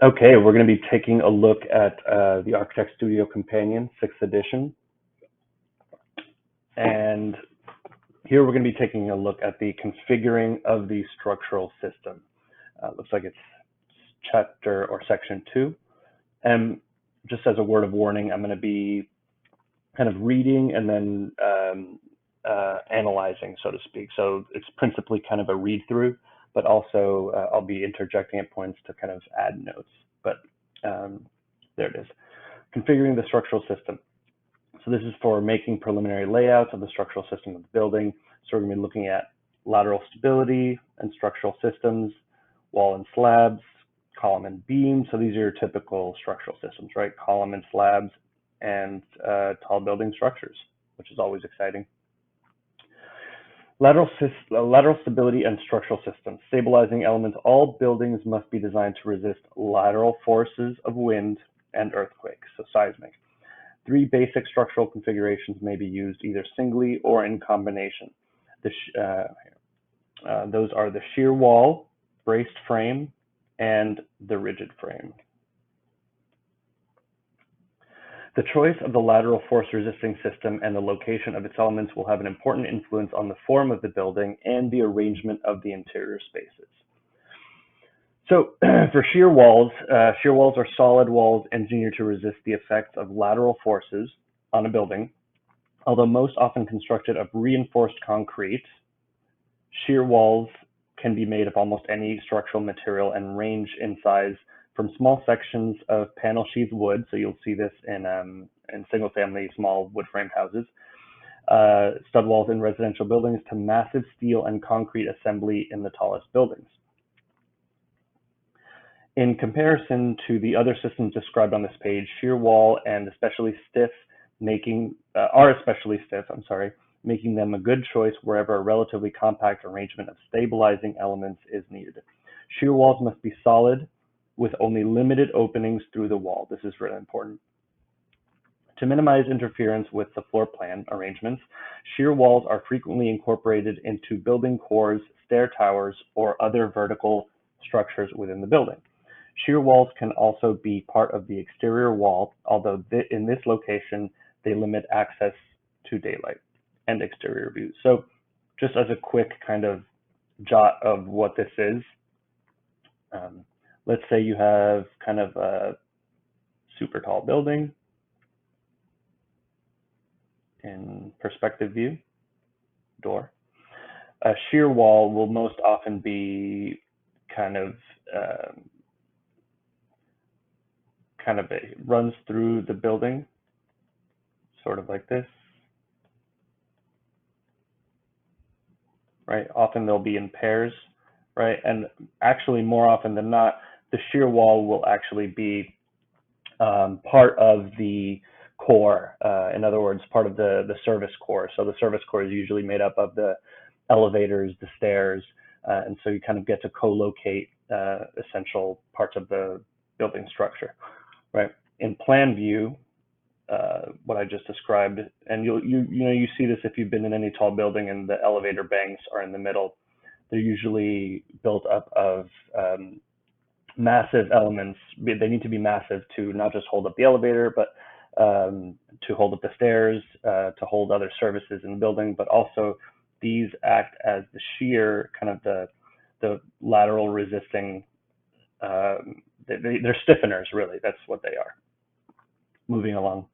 Okay, we're going to be taking a look at the Architect Studio Companion, 6th edition. And here we're going to be taking a look at the configuring of the structural system. Looks like it's chapter or section 2. And just as a word of warning, I'm going to be kind of reading and then analyzing, so to speak. So it's principally kind of a read through, but also I'll be interjecting at points to kind of add notes. But there it is. Configuring the structural system. So this is for making preliminary layouts of the structural system of the building. So we're going to be looking at lateral stability and structural systems, wall and slabs, column and beam. So these are your typical structural systems, right? Column and slabs and tall building structures, which is always exciting. Lateral stability and structural systems. Stabilizing elements. All buildings must be designed to resist lateral forces of wind and earthquakes, so seismic. 3 basic structural configurations may be used either singly or in combination. Those are the shear wall, braced frame, and the rigid frame. The choice of the lateral force resisting system and the location of its elements will have an important influence on the form of the building and the arrangement of the interior spaces. So for shear walls are solid walls engineered to resist the effects of lateral forces on a building. Although most often constructed of reinforced concrete, shear walls can be made of almost any structural material and range in size from small sections of panel sheathed wood. So you'll see this in single family small wood framed houses, stud walls in residential buildings, to massive steel and concrete assembly in the tallest buildings. In comparison to the other systems described on this page, shear wall and especially stiff are especially stiff, making them a good choice wherever a relatively compact arrangement of stabilizing elements is needed. Shear walls must be solid with only limited openings through the wall. This is really important. To minimize interference with the floor plan arrangements, shear walls are frequently incorporated into building cores, stair towers, or other vertical structures within the building. Shear walls can also be part of the exterior wall, although in this location, they limit access to daylight and exterior views. So just as a quick kind of jot of what this is, let's say you have kind of a super tall building in perspective view, door. A shear wall will most often be it runs through the building, sort of like this, right? Often they'll be in pairs, right? And actually, more often than not, the shear wall will actually be part of the core. In other words, part of the service core. So the service core is usually made up of the elevators, the stairs, and so you kind of get to co-locate essential parts of the building structure, right? In plan view, what I just described, and you see this if you've been in any tall building and the elevator banks are in the middle. They're usually built up of massive elements. They need to be massive to not just hold up the elevator, but to hold up the stairs, to hold other services in the building, but also these act as the shear, kind of the lateral resisting, they're stiffeners, really. That's what they are. Moving along.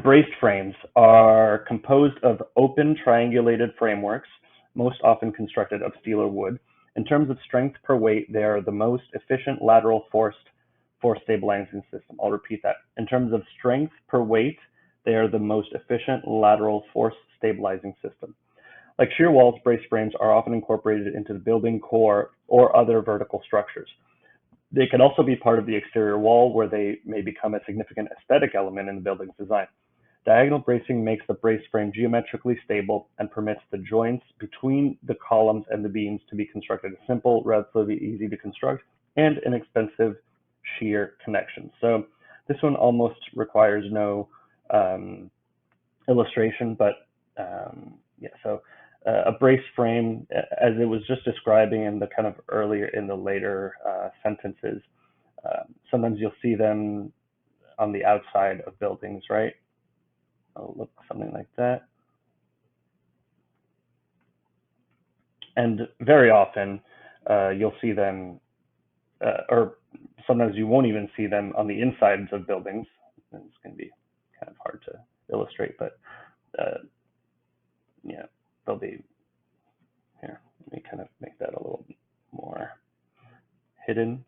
Braced frames are composed of open triangulated frameworks, most often constructed of steel or wood. In terms of strength per weight, they are the most efficient lateral force stabilizing system. I'll repeat that. In terms of strength per weight, they are the most efficient lateral force stabilizing system. Like shear walls, braced frames are often incorporated into the building core or other vertical structures. They can also be part of the exterior wall, where they may become a significant aesthetic element in the building's design. Diagonal bracing makes the braced frame geometrically stable and permits the joints between the columns and the beams to be constructed as simple, relatively easy to construct, and inexpensive shear connections. So this one almost requires no illustration, but so a brace frame, as it was just describing in the kind of earlier, in the later sentences, Sometimes you'll see them on the outside of buildings, right? It'll look something like that. And very often you'll see them, or sometimes you won't even see them on the insides of buildings. It's going to be kind of hard to illustrate, but yeah, they'll be here. Let me kind of make that a little more hidden.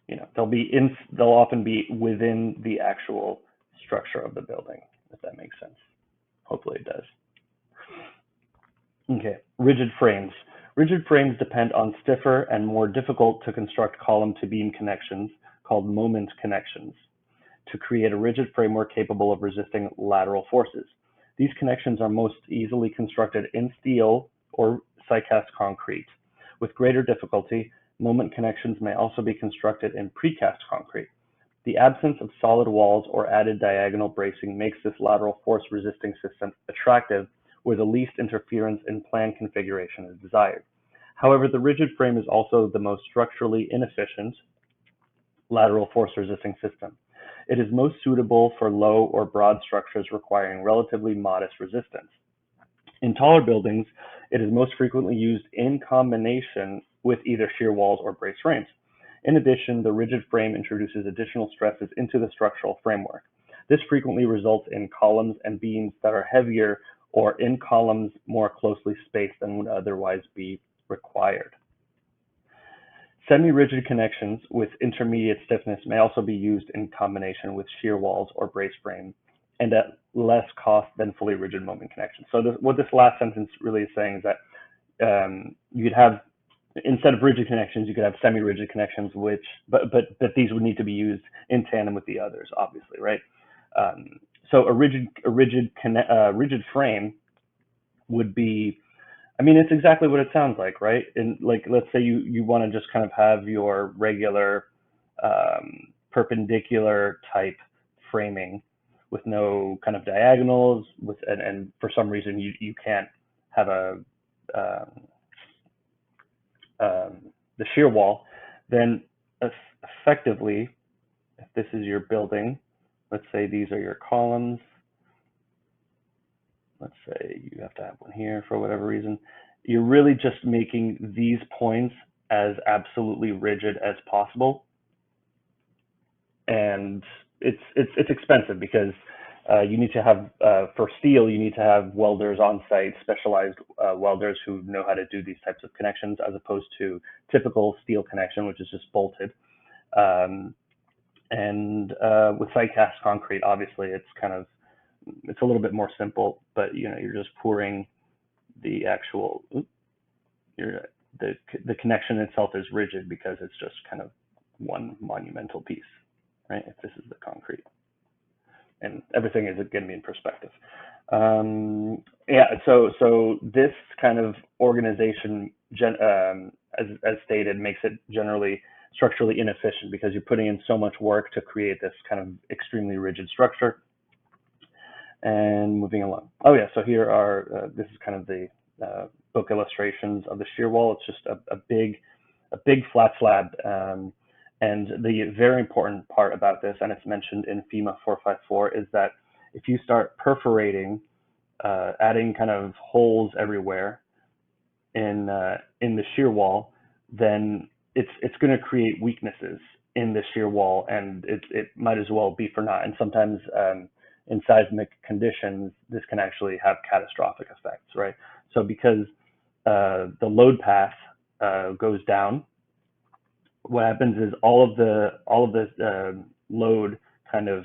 You know, they'll often be within the actual structure of the building, if that makes sense. Hopefully it does. Okay, rigid frames. Rigid frames depend on stiffer and more difficult to construct column to beam connections called moment connections to create a rigid framework capable of resisting lateral forces. These connections are most easily constructed in steel or die-cast concrete. With greater difficulty, moment connections may also be constructed in precast concrete. The absence of solid walls or added diagonal bracing makes this lateral force resisting system attractive where the least interference in plan configuration is desired. However, the rigid frame is also the most structurally inefficient lateral force resisting system. It is most suitable for low or broad structures requiring relatively modest resistance. In taller buildings, it is most frequently used in combination with either shear walls or brace frames. In addition, the rigid frame introduces additional stresses into the structural framework. This frequently results in columns and beams that are heavier or in columns more closely spaced than would otherwise be required. Semi-rigid connections with intermediate stiffness may also be used in combination with shear walls or brace frame and at less cost than fully rigid moment connections. So what this last sentence really is saying is that you'd have, instead of rigid connections, you could have semi-rigid connections, but these would need to be used in tandem with the others, obviously, right? So a rigid frame would be, I mean, it's exactly what it sounds like, right? And like, let's say you want to just kind of have your regular perpendicular type framing with no kind of diagonals, and for some reason you can't have the shear wall, then effectively, if this is your building, let's say these are your columns. Let's say you have to have one here for whatever reason. You're really just making these points as absolutely rigid as possible. And it's expensive because you need to have, for steel, you need to have welders on site, specialized welders who know how to do these types of connections, as opposed to typical steel connection, which is just bolted. And with die-cast concrete, obviously, it's a little bit more simple, but you're just pouring the actual, the connection itself is rigid because it's just kind of one monumental piece, right? If this is the concrete, and everything is going to be in perspective. Yeah, so this kind of organization, as stated, makes it generally structurally inefficient because you're putting in so much work to create this kind of extremely rigid structure. And moving along. Oh yeah, so here are, this is kind of the book illustrations of the shear wall. It's just a big flat slab. And the very important part about this, and it's mentioned in FEMA 454, is that if you start perforating, adding kind of holes everywhere in the shear wall, then it's going to create weaknesses in the shear wall, and it might as well be for naught. And sometimes in seismic conditions, this can actually have catastrophic effects, right? So because the load path goes down, what happens is all of the load kind of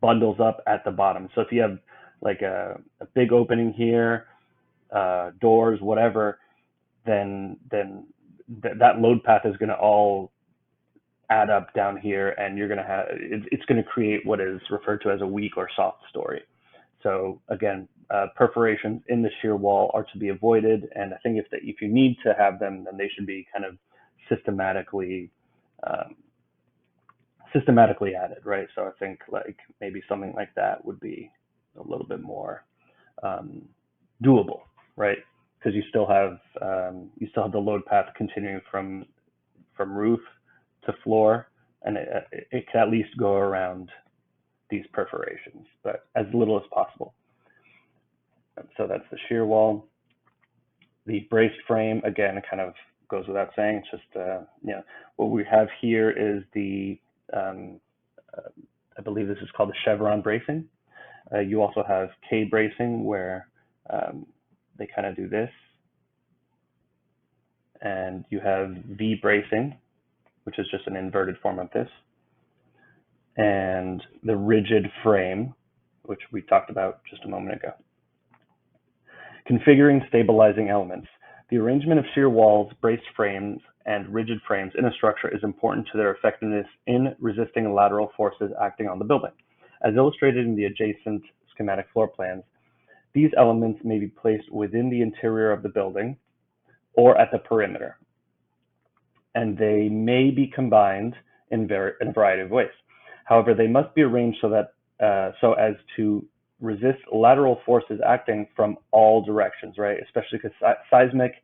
bundles up at the bottom. So if you have like a big opening here, doors, whatever, then that load path is going to all add up down here, and you're going to have, it's going to create what is referred to as a weak or soft story. So again, perforations in the shear wall are to be avoided, and I think if you need to have them, then they should be kind of systematically added, right? So I think like maybe something like that would be a little bit more doable, right? Because you still have the load path continuing from from roof to floor, and it can at least go around these perforations, but as little as possible. So that's the shear wall. The braced frame, again, it kind of goes without saying. It's just, what we have here is the, I believe this is called the chevron bracing. You also have K bracing, where they kind of do this. And you have V bracing, which is just an inverted form of this. And the rigid frame, which we talked about just a moment ago. Configuring stabilizing elements. The arrangement of shear walls, braced frames, and rigid frames in a structure is important to their effectiveness in resisting lateral forces acting on the building. As illustrated in the adjacent schematic floor plans, these elements may be placed within the interior of the building or at the perimeter, and they may be combined in a variety of ways. However, they must be arranged so as to resist lateral forces acting from all directions, right? Especially because seismic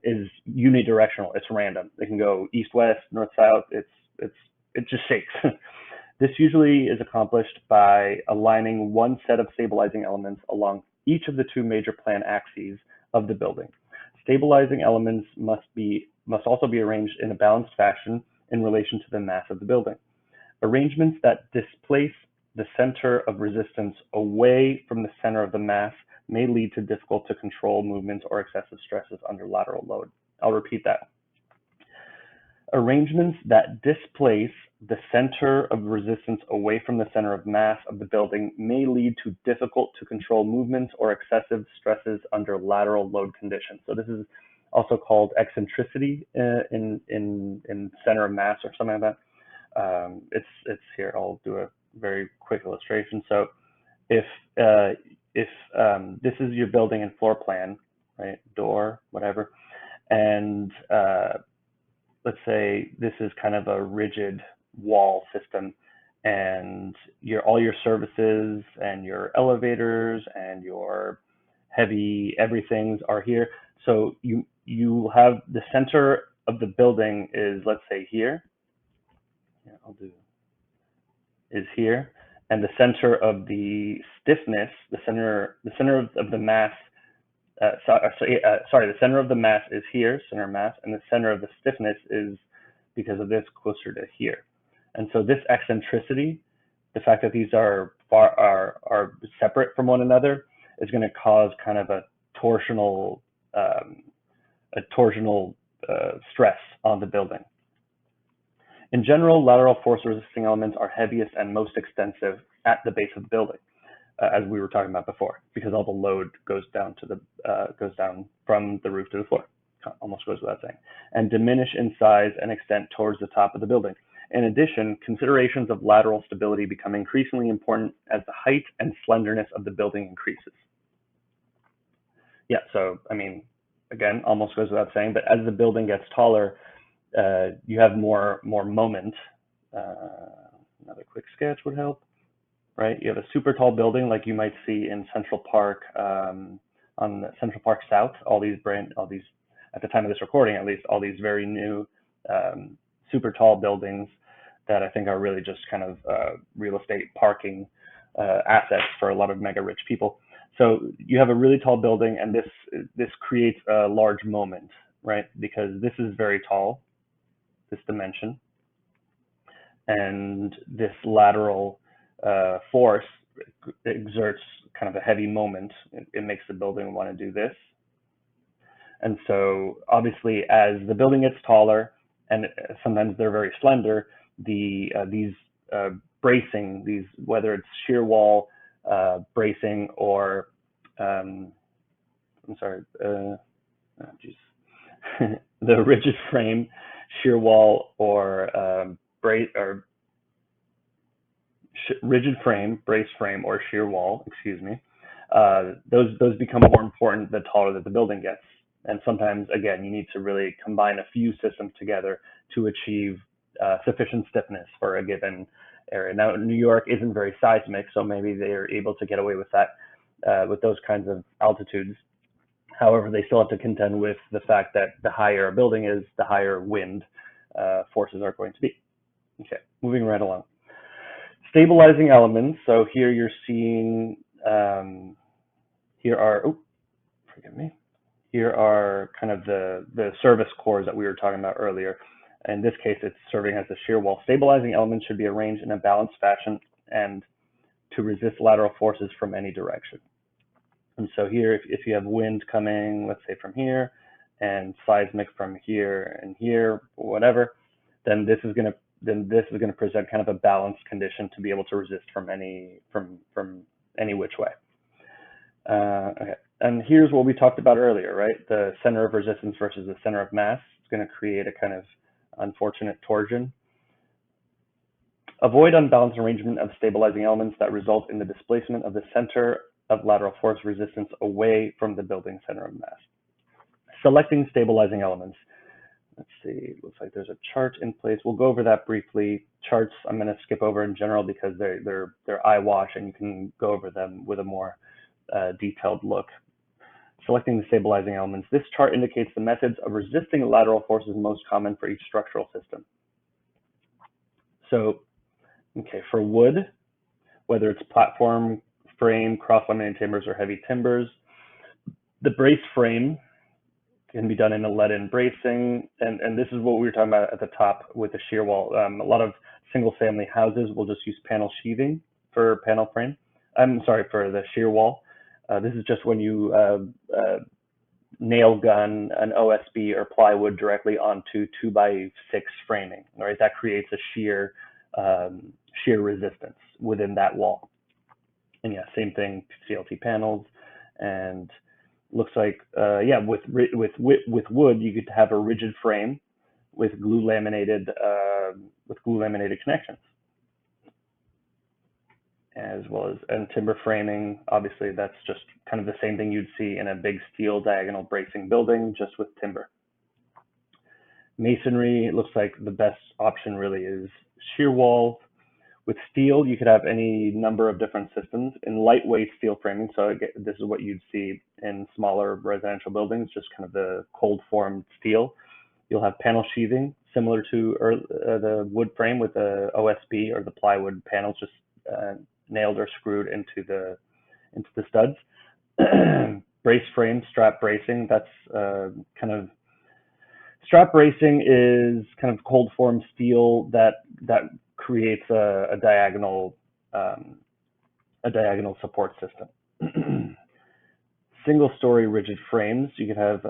is unidirectional. It's random. It can go east-west, north-south. It just shakes. This usually is accomplished by aligning one set of stabilizing elements along each of the two major plan axes of the building. Stabilizing elements must also be arranged in a balanced fashion in relation to the mass of the building. Arrangements that displace the center of resistance away from the center of the mass may lead to difficult to control movements or excessive stresses under lateral load. I'll repeat that. Arrangements that displace the center of resistance away from the center of mass of the building may lead to difficult to control movements or excessive stresses under lateral load conditions. So this is also called eccentricity in center of mass or something like that. It's here. I'll do a very quick illustration. So if this is your building and floor plan, right, door, whatever, and let's say this is kind of a rigid wall system, and all your services and your elevators and your heavy everythings are here. So you have the center of the building is, let's say, here. Yeah, is here, and the center of the stiffness, the center of the mass. Sorry, the center of the mass is here, center of mass, and the center of the stiffness is, because of this, closer to here. And so this eccentricity, the fact that these are separate from one another, is going to cause kind of a torsional stress on the building. In general, lateral force resisting elements are heaviest and most extensive at the base of the building, as we were talking about before, because all the load goes down from the roof to the floor. Almost goes without saying, and diminish in size and extent towards the top of the building. In addition, considerations of lateral stability become increasingly important as the height and slenderness of the building increases. Yeah, so I mean, again, almost goes without saying, but as the building gets taller, you have more moment. Another quick sketch would help, right? You have a super tall building like you might see in Central Park, on Central Park South. All these at the time of this recording, at least, all these very new super tall buildings that I think are really just kind of real estate parking assets for a lot of mega rich people. So you have a really tall building, and this creates a large moment, right? Because this is very tall, this dimension, and this lateral force exerts kind of a heavy moment. It makes the building want to do this. And so obviously, as the building gets taller, and sometimes they're very slender, these bracing, whether it's shear wall bracing or the rigid frame, shear wall, or rigid frame, brace frame, or shear wall, excuse me, those become more important the taller that the building gets. And sometimes, again, you need to really combine a few systems together to achieve sufficient stiffness for a given area. Now, New York isn't very seismic, so maybe they're able to get away with that, with those kinds of altitudes. However, they still have to contend with the fact that the higher a building is, the higher wind forces are going to be. Okay, moving right along. Stabilizing elements. So here you're seeing, here are kind of the service cores that we were talking about earlier. In this case, it's serving as a shear wall. Stabilizing elements should be arranged in a balanced fashion and to resist lateral forces from any direction. And so here, if you have wind coming, let's say from here, and seismic from here and here, whatever, then this is going to present kind of a balanced condition to be able to resist from any which way. Okay, and here's what we talked about earlier, right? The center of resistance versus the center of mass is going to create a kind of unfortunate torsion. Avoid unbalanced arrangement of stabilizing elements that result in the displacement of the center of lateral force resistance away from the building center of mass. Selecting stabilizing elements. Let's see, looks like there's a chart in place. We'll go over that briefly. Charts I'm going to skip over in general because they're eyewash and you can go over them with a more detailed look. Selecting the stabilizing elements. This chart indicates the methods of resisting lateral forces most common for each structural system. So, okay, for wood, whether it's platform, frame, cross-laminated timbers, or heavy timbers, the brace frame can be done in a lead-in bracing, and this is what we were talking about at the top with the shear wall. A lot of single-family houses will just use panel sheathing for panel frame. For the shear wall. This is just when you nail gun an OSB or plywood directly onto 2x6 framing, right? That creates a shear resistance within that wall. And yeah, same thing, CLT panels, and looks like with wood you could have a rigid frame with glue laminated connections, as well as and timber framing. Obviously, that's just kind of the same thing you'd see in a big steel diagonal bracing building, just with timber. Masonry, it looks like the best option really is shear walls. With steel, you could have any number of different systems. In lightweight steel framing, so this is what you'd see in smaller residential buildings, just kind of the cold formed steel. You'll have panel sheathing, similar to the wood frame with the OSB or the plywood panels, just nailed or screwed into the studs. Brace frame, strap bracing, that's strap bracing is kind of cold formed steel that creates a diagonal support system. Single story rigid frames, you could have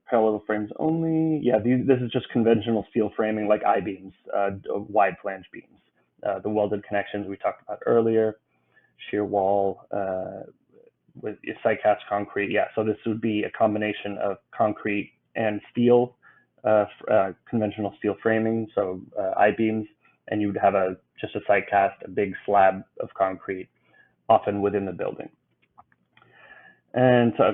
parallel frames only. Yeah, this is just conventional steel framing like I-beams, wide flange beams. The welded connections we talked about earlier, shear wall with site cast concrete. Yeah, so this would be a combination of concrete and steel, conventional steel framing, so I-beams, and you would have just a site cast, a big slab of concrete, often within the building. And so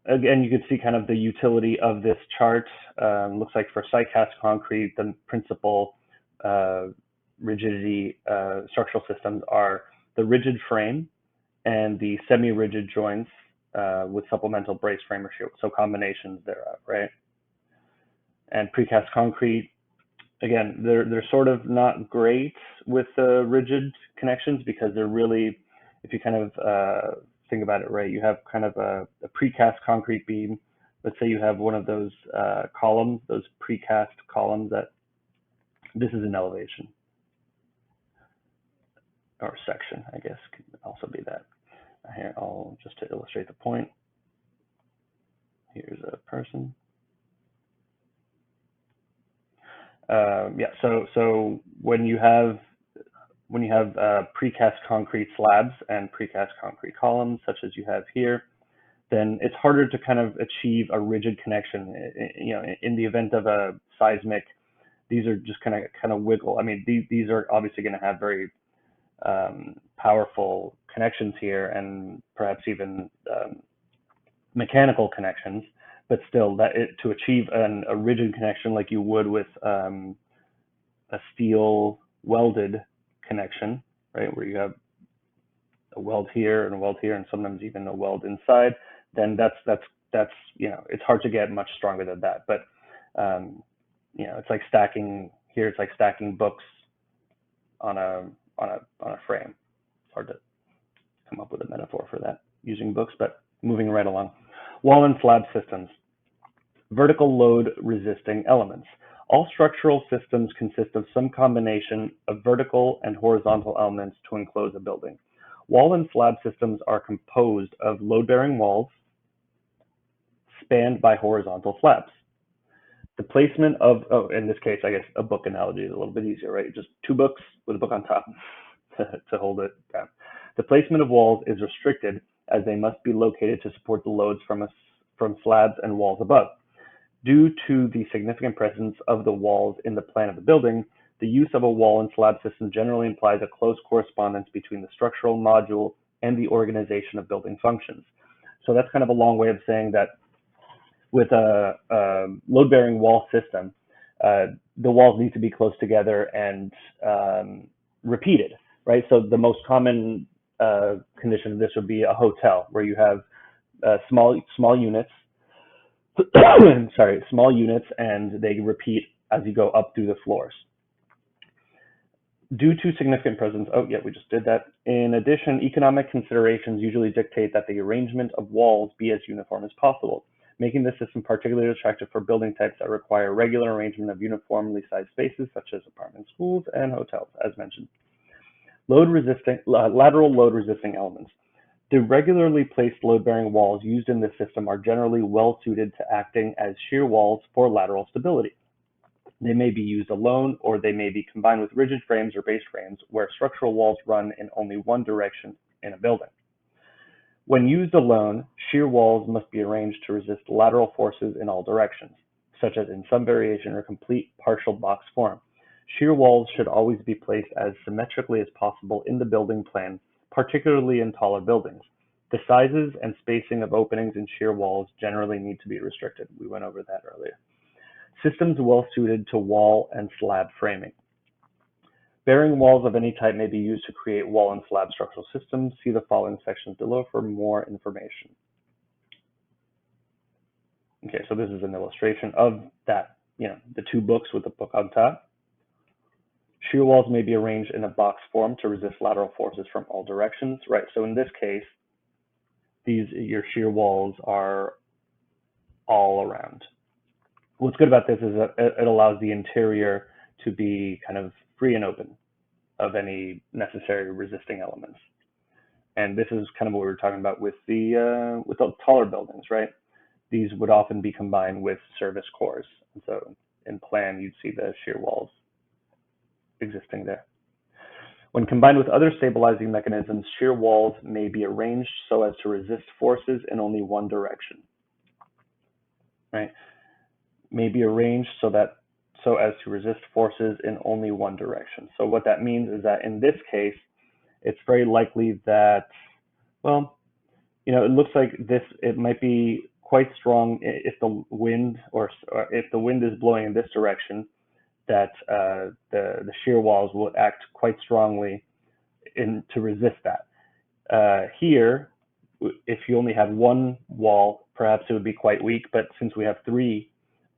again, you can see kind of the utility of this chart. Looks like for site cast concrete, the principal rigidity structural systems are the rigid frame and the semi-rigid joints with supplemental brace frame or shear, so combinations thereof, right? And precast concrete, again, they're sort of not great with the rigid connections because they're really, if you kind of think about it, right, you have kind of a precast concrete beam. Let's say you have one of those columns, those precast columns that this is an elevation or section, I guess, could also be that. Here, just to illustrate the point. Here's a person. So when you have precast concrete slabs and precast concrete columns, such as you have here, then it's harder to kind of achieve a rigid connection. You know, in the event of a seismic, these are just kind of wiggle. I mean, these are obviously going to have very powerful connections here, and perhaps even mechanical connections. But still, to achieve a rigid connection like you would with a steel welded connection, right, where you have a weld here and a weld here, and sometimes even a weld inside, then that's you know, it's hard to get much stronger than that. But it's like stacking here. It's like stacking books on a frame. It's hard to come up with a metaphor for that using books, but moving right along. Wall and slab systems. Vertical load resisting elements. All structural systems consist of some combination of vertical and horizontal elements to enclose a building. Wall and slab systems are composed of load-bearing walls spanned by horizontal slabs. The placement of, in this case, I guess a book analogy is a little bit easier, right? Just two books with a book on top to hold it down. The placement of walls is restricted as they must be located to support the loads from slabs and walls above. Due to the significant presence of the walls in the plan of the building, the use of a wall and slab system generally implies a close correspondence between the structural module and the organization of building functions. So that's kind of a long way of saying that with a load-bearing wall system, the walls need to be close together and repeated, right? So the most common condition of this would be a hotel where you have small units, small units, and they repeat as you go up through the floors. Due to significant presence, we just did that. In addition, economic considerations usually dictate that the arrangement of walls be as uniform as possible, making the system particularly attractive for building types that require regular arrangement of uniformly sized spaces, such as apartments, schools, and hotels, as mentioned. Lateral load-resisting elements. The regularly placed load-bearing walls used in this system are generally well suited to acting as shear walls for lateral stability. They may be used alone, or they may be combined with rigid frames or base frames where structural walls run in only one direction in a building. When used alone, shear walls must be arranged to resist lateral forces in all directions, such as in some variation or complete partial box form. Shear walls should always be placed as symmetrically as possible in the building plan, particularly in taller buildings. The sizes and spacing of openings in shear walls generally need to be restricted. We went over that earlier. Systems well suited to wall and slab framing. Bearing walls of any type may be used to create wall and slab structural systems. See the following sections below for more information. Okay, so this is an illustration of that, the two books with the book on top. Shear walls may be arranged in a box form to resist lateral forces from all directions, right? So in this case, your shear walls are all around. What's good about this is that it allows the interior to be kind of free and open of any necessary resisting elements. And this is kind of what we were talking about with the taller buildings, right? These would often be combined with service cores. And so in plan, you'd see the shear walls existing there. When combined with other stabilizing mechanisms, shear walls may be arranged so as to resist forces in only one direction, right? May be arranged so as to resist forces in only one direction. So what that means is that in this case, it's very likely that, it looks like it might be quite strong if the wind or if the wind is blowing in this direction, that the shear walls will act quite strongly to resist that. Here, if you only have one wall, perhaps it would be quite weak, but since we have three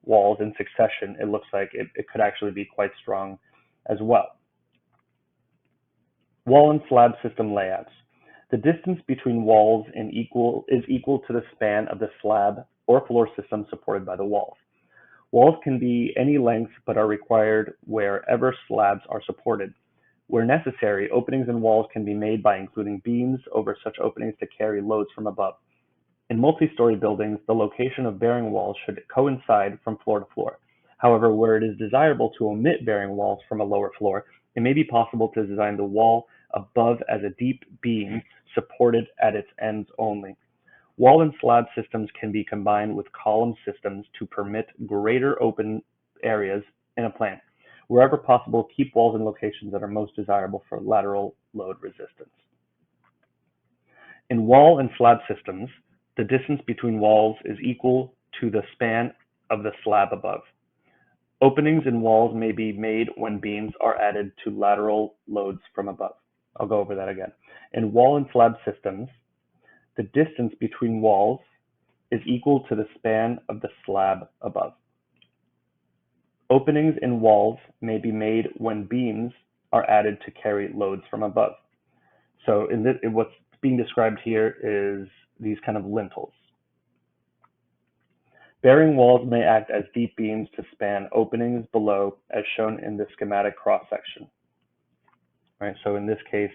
walls in succession, it looks like it could actually be quite strong as well. Wall and slab system layouts. The distance between walls is equal to the span of the slab or floor system supported by the walls. Walls can be any length but are required wherever slabs are supported. Where necessary, openings in walls can be made by including beams over such openings to carry loads from above. In multi-story buildings, the location of bearing walls should coincide from floor to floor. However, where it is desirable to omit bearing walls from a lower floor, it may be possible to design the wall above as a deep beam supported at its ends only. Wall and slab systems can be combined with column systems to permit greater open areas in a plan. Wherever possible, keep walls in locations that are most desirable for lateral load resistance. In wall and slab systems, the distance between walls is equal to the span of the slab above. Openings in walls may be made when beams are added to lateral loads from above. I'll go over that again. In wall and slab systems, the distance between walls is equal to the span of the slab above. Openings in walls may be made when beams are added to carry loads from above. So what's being described here is these kind of lintels. Bearing walls may act as deep beams to span openings below, as shown in the schematic cross-section. Right, so in this case,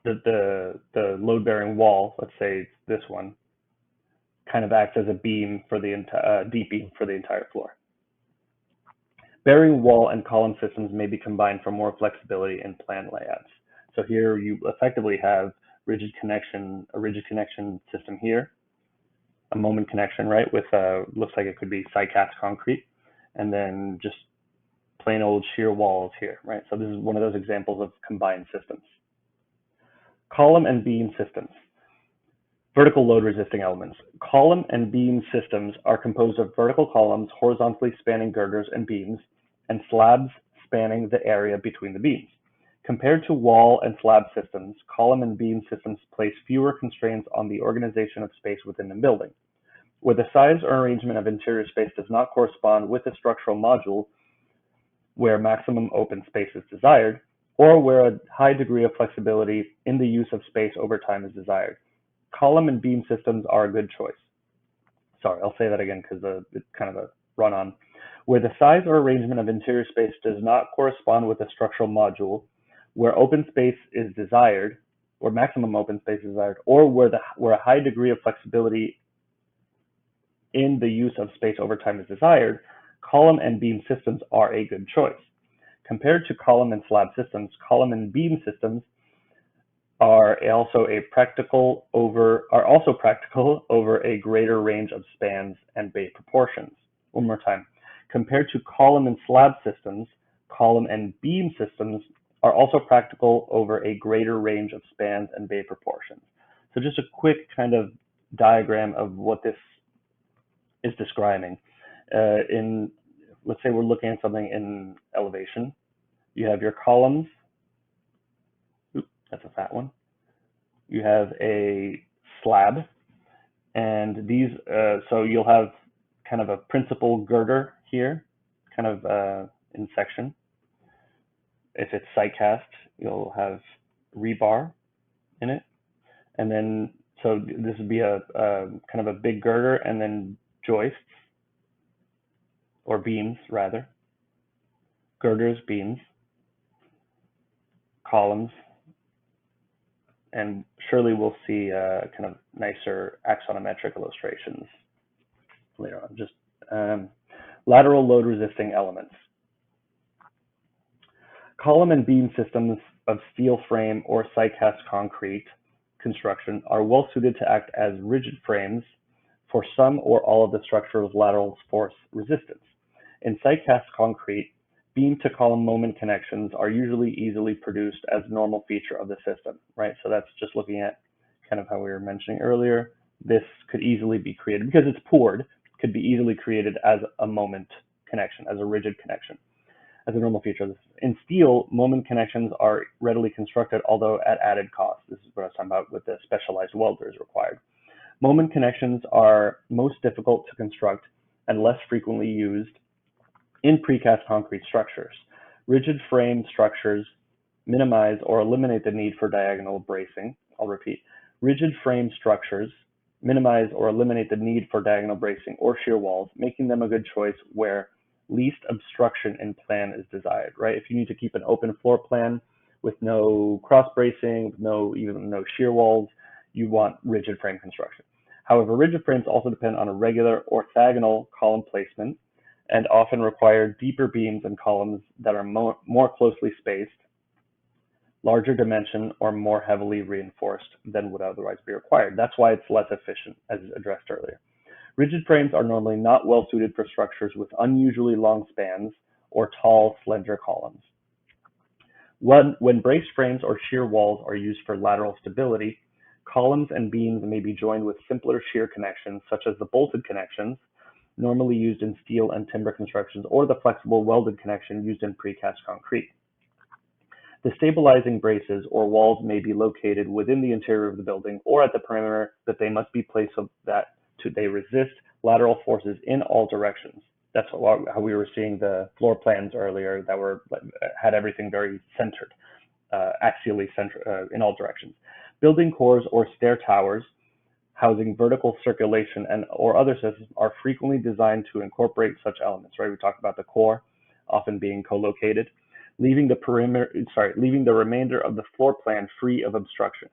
the load-bearing wall, let's say this one, kind of acts as a beam for the deep beam for the entire floor. Bearing wall and column systems may be combined for more flexibility in plan layouts. So here you effectively have a rigid connection system here, a moment connection, right, with looks like it could be side cast concrete, and then just plain old shear walls here, right? So this is one of those examples of combined systems. Column and beam systems. Vertical load resisting elements. Column and beam systems are composed of vertical columns, horizontally spanning girders and beams, and slabs spanning the area between the beams. Compared to wall and slab systems, column and beam systems place fewer constraints on the organization of space within the building. Where the size or arrangement of interior space does not correspond with the structural module where maximum open space is desired, or where a high degree of flexibility in the use of space over time is desired, column and beam systems are a good choice. Sorry, I'll say that again because it's kind of a run-on. Where the size or arrangement of interior space does not correspond with the structural module, where open space is desired, or maximum open space is desired, or where a high degree of flexibility in the use of space over time is desired, column and beam systems are a good choice. Compared to column and slab systems, column and beam systems are also practical over a greater range of spans and bay proportions. One more time. Compared to column and slab systems, column and beam systems are also practical over a greater range of spans and bay proportions. So just a quick kind of diagram of what this is describing. Let's say we're looking at something in elevation. You have your columns. Oops, that's a fat one. You have a slab, and these, so you'll have kind of a principal girder here, kind of in section. If it's side cast, you'll have rebar in it, and then so this would be a kind of a big girder, and then joists or beams rather. Girders, beams, columns, and surely we'll see kind of nicer axonometric illustrations later on. Just lateral load resisting elements. Column and beam systems of steel frame or side cast concrete construction are well suited to act as rigid frames for some or all of the structure's lateral force resistance. In side cast concrete, beam to column moment connections are usually easily produced as a normal feature of the system, right? So that's just looking at kind of how we were mentioning earlier. This could easily be created, because it's poured, could be easily created as a moment connection, as a rigid connection, as a normal feature of this. In steel, moment connections are readily constructed, although at added cost. This is what I was talking about with the specialized welders required. Moment connections are most difficult to construct and less frequently used in precast concrete structures. Rigid frame structures minimize or eliminate the need for diagonal bracing. I'll repeat. Rigid frame structures minimize or eliminate the need for diagonal bracing or shear walls, making them a good choice where least obstruction in plan is desired, right? If you need to keep an open floor plan with no cross bracing, even no shear walls, you want rigid frame construction. However, rigid frames also depend on a regular orthogonal column placement and often require deeper beams and columns that are more closely spaced, larger dimension, or more heavily reinforced than would otherwise be required. That's why it's less efficient, as addressed earlier. Rigid frames are normally not well suited for structures with unusually long spans or tall, slender columns. When braced frames or shear walls are used for lateral stability, columns and beams may be joined with simpler shear connections, such as the bolted connections, normally used in steel and timber constructions, or the flexible welded connection used in precast concrete. The stabilizing braces or walls may be located within the interior of the building or at the perimeter, that they must be placed so that they resist lateral forces in all directions. That's how we were seeing the floor plans earlier that had everything very centered, axially centered in all directions. Building cores or stair towers housing vertical circulation or other systems are frequently designed to incorporate such elements, right? We talked about the core often being co-located, leaving the remainder of the floor plan free of obstruction.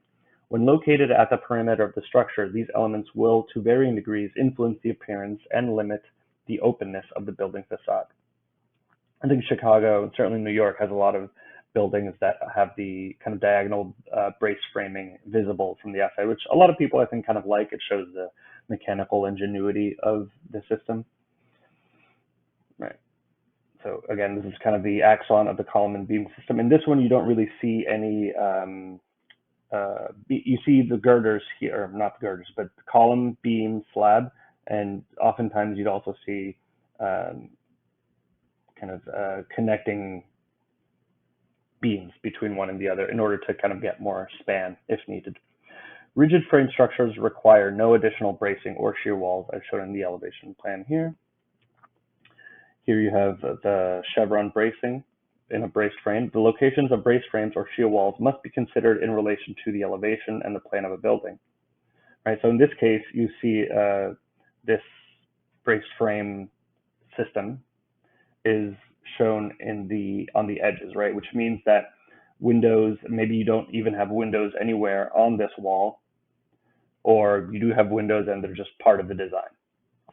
When located at the perimeter of the structure, these elements will, to varying degrees, influence the appearance and limit the openness of the building facade. I think Chicago, and certainly New York, has a lot of buildings that have the kind of diagonal brace framing visible from the outside, which a lot of people I think kind of like. It shows the mechanical ingenuity of the system. Right. So again, this is kind of the axon of the column and beam system. In this one, you don't really see any, you see the girders here, or not the girders, but column, beam, slab, and oftentimes you'd also see connecting beams between one and the other in order to kind of get more span if needed. Rigid frame structures require no additional bracing or shear walls, as shown in the elevation plan here. Here you have the chevron bracing in a braced frame. The locations of braced frames or shear walls must be considered in relation to the elevation and the plan of a building. Right. So in this case, you see this braced frame system is shown on the edges, right? Which means that windows, maybe you don't even have windows anywhere on this wall, or you do have windows and they're just part of the design.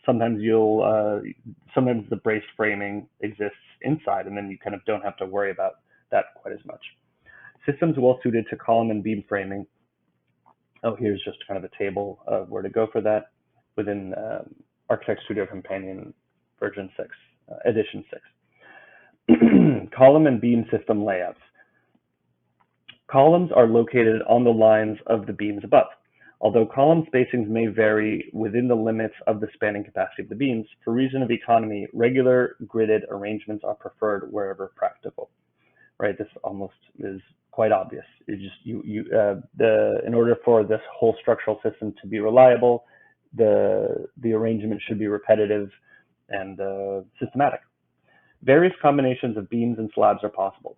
Sometimes sometimes the braced framing exists inside, and then you kind of don't have to worry about that quite as much. Systems well suited to column and beam framing. Oh, here's just kind of a table of where to go for that within Architect Studio Companion version 6, edition 6. Column and beam system layouts. Columns are located on the lines of the beams above. Although column spacings may vary within the limits of the spanning capacity of the beams, for reason of economy, regular gridded arrangements are preferred wherever practical. Right? This almost is quite obvious. In order for this whole structural system to be reliable, the arrangement should be repetitive and systematic. Various combinations of beams and slabs are possible.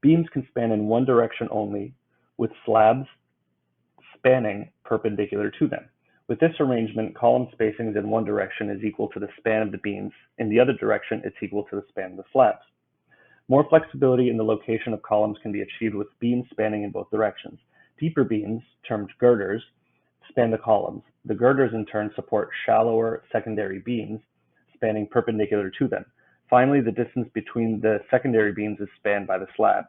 Beams can span in one direction only, with slabs spanning perpendicular to them. With this arrangement, column spacings in one direction is equal to the span of the beams. In the other direction, it's equal to the span of the slabs. More flexibility in the location of columns can be achieved with beams spanning in both directions. Deeper beams, termed girders, span the columns. The girders in turn support shallower secondary beams spanning perpendicular to them. Finally, the distance between the secondary beams is spanned by the slab.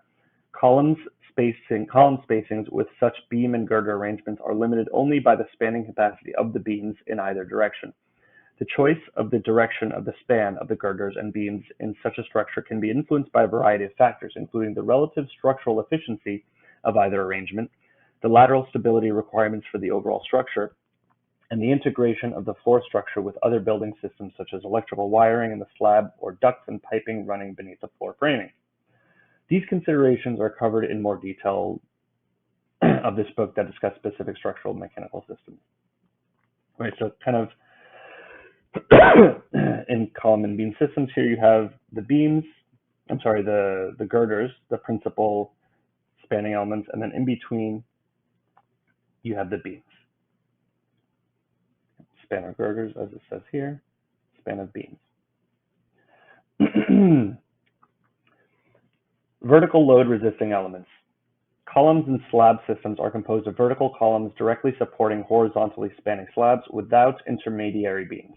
Column spacings with such beam and girder arrangements are limited only by the spanning capacity of the beams in either direction. The choice of the direction of the span of the girders and beams in such a structure can be influenced by a variety of factors, including the relative structural efficiency of either arrangement, the lateral stability requirements for the overall structure, and the integration of the floor structure with other building systems such as electrical wiring in the slab or ducts and piping running beneath the floor framing. These considerations are covered in more detail of this book that discuss specific structural and mechanical systems. Right, so kind of in column and beam systems here you have the beams, the girders, the principal spanning elements, and then in between you have the beams. Span of girders, as it says here, span of beams. Vertical load resisting elements. Columns and slab systems are composed of vertical columns directly supporting horizontally spanning slabs without intermediary beams.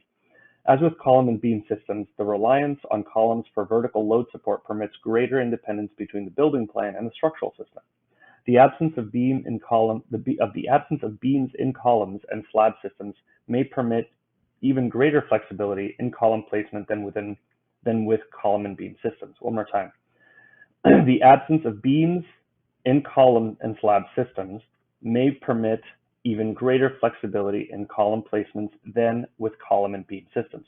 As with column and beam systems, the reliance on columns for vertical load support permits greater independence between the building plan and the structural system. The absence of beams in columns and slab systems may permit even greater flexibility in column placement than with column and beam systems. One more time. The absence of beams in column and slab systems may permit even greater flexibility in column placements than with column and beam systems.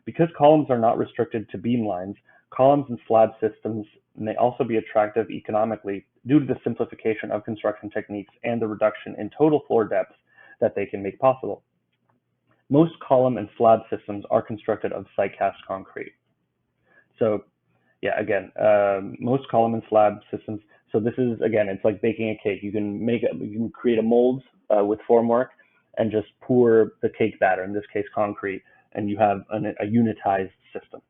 Because columns are not restricted to beam lines, columns and slab systems may also be attractive economically due to the simplification of construction techniques and the reduction in total floor depth that they can make possible. Most column and slab systems are constructed of site-cast concrete. So yeah, again, most column and slab systems. So this is, again, it's like baking a cake. You can create a mold with formwork and just pour the cake batter, in this case concrete, and you have a unitized system.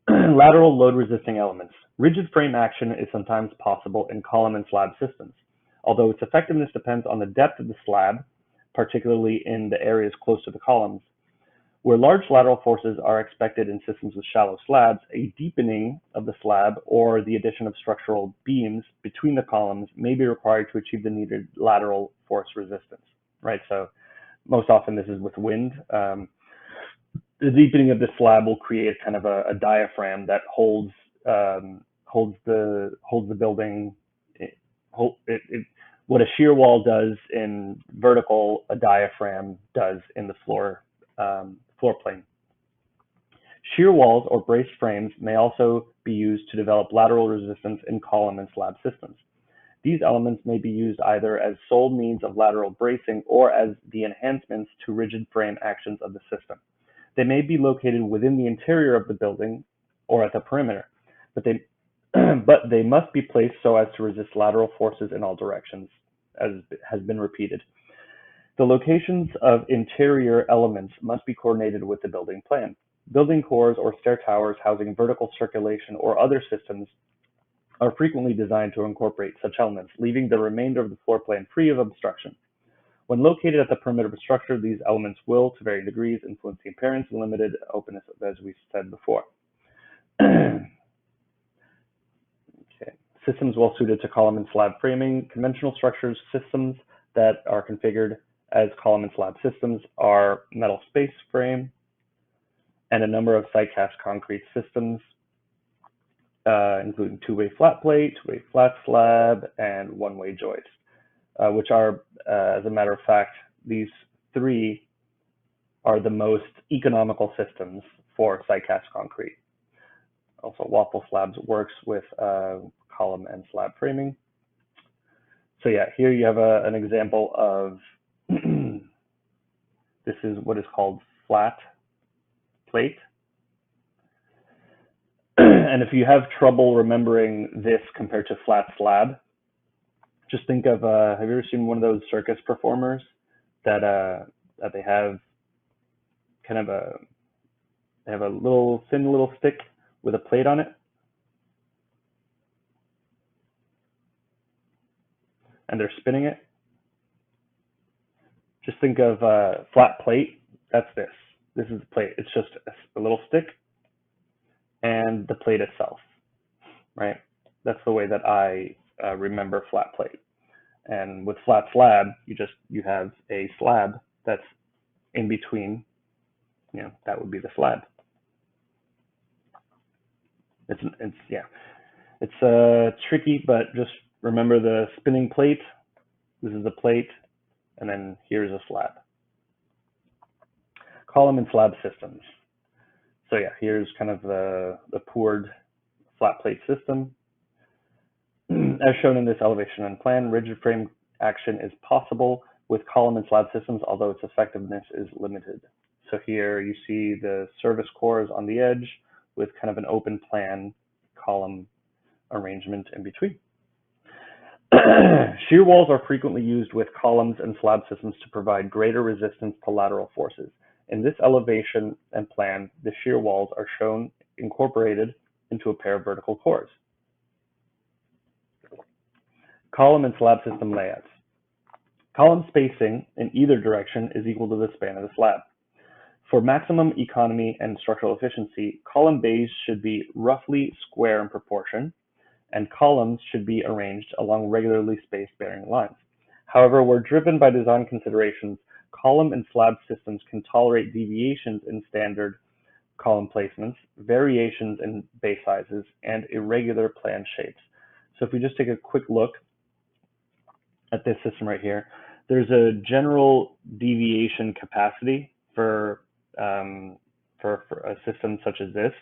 Lateral load resisting elements. Rigid frame action is sometimes possible in column and slab systems, although its effectiveness depends on the depth of the slab, particularly in the areas close to the columns. Where large lateral forces are expected in systems with shallow slabs, a deepening of the slab or the addition of structural beams between the columns may be required to achieve the needed lateral force resistance, right? So most often this is with wind. The deepening of the slab will create kind of a diaphragm that holds the building. What a shear wall does in vertical, a diaphragm does in the floor plane. Shear walls or braced frames may also be used to develop lateral resistance in column and slab systems. These elements may be used either as sole means of lateral bracing or as the enhancements to rigid frame actions of the system. They may be located within the interior of the building or at the perimeter, but they must be placed so as to resist lateral forces in all directions, as has been repeated. The locations of interior elements must be coordinated with the building plan. Building cores or stair towers housing vertical circulation or other systems are frequently designed to incorporate such elements, leaving the remainder of the floor plan free of obstruction. When located at the perimeter of a structure, these elements will, to varying degrees, influence the appearance and limited openness, as we said before. Okay. Systems well suited to column and slab framing. Conventional structures systems that are configured as column and slab systems are metal space frame and a number of site-cast concrete systems, including two-way flat plate, two-way flat slab, and one-way joist, which are, as a matter of fact, these three are the most economical systems for site-cast concrete. Also, waffle slabs works with column and slab framing. So yeah, here you have an example of this is what is called flat plate. And if you have trouble remembering this compared to flat slab, just think of, have you ever seen one of those circus performers that they have kind of they have a thin little stick with a plate on it? And they're spinning it. Just think of flat plate. That's this. This is the plate. It's just a little stick and the plate itself, right? That's the way that I remember flat plate. And with flat slab, you have a slab that's in between. You know, that would be the slab. It's tricky, but just remember the spinning plate. This is the plate, and then here's a slab. Column and slab systems. So yeah, here's kind of the poured flat plate system. As shown in this elevation and plan, rigid frame action is possible with column and slab systems, although its effectiveness is limited. So here you see the service cores on the edge with kind of an open plan column arrangement in between. Shear walls are frequently used with columns and slab systems to provide greater resistance to lateral forces. In this elevation and plan, the shear walls are shown incorporated into a pair of vertical cores. Column and slab system layouts. Column spacing in either direction is equal to the span of the slab. For maximum economy and structural efficiency, column bays should be roughly square in proportion, and columns should be arranged along regularly spaced bearing lines. However, where driven by design considerations, column and slab systems can tolerate deviations in standard column placements, variations in bay sizes, and irregular plan shapes. So if we just take a quick look at this system right here, there's a general deviation capacity for a system such as this,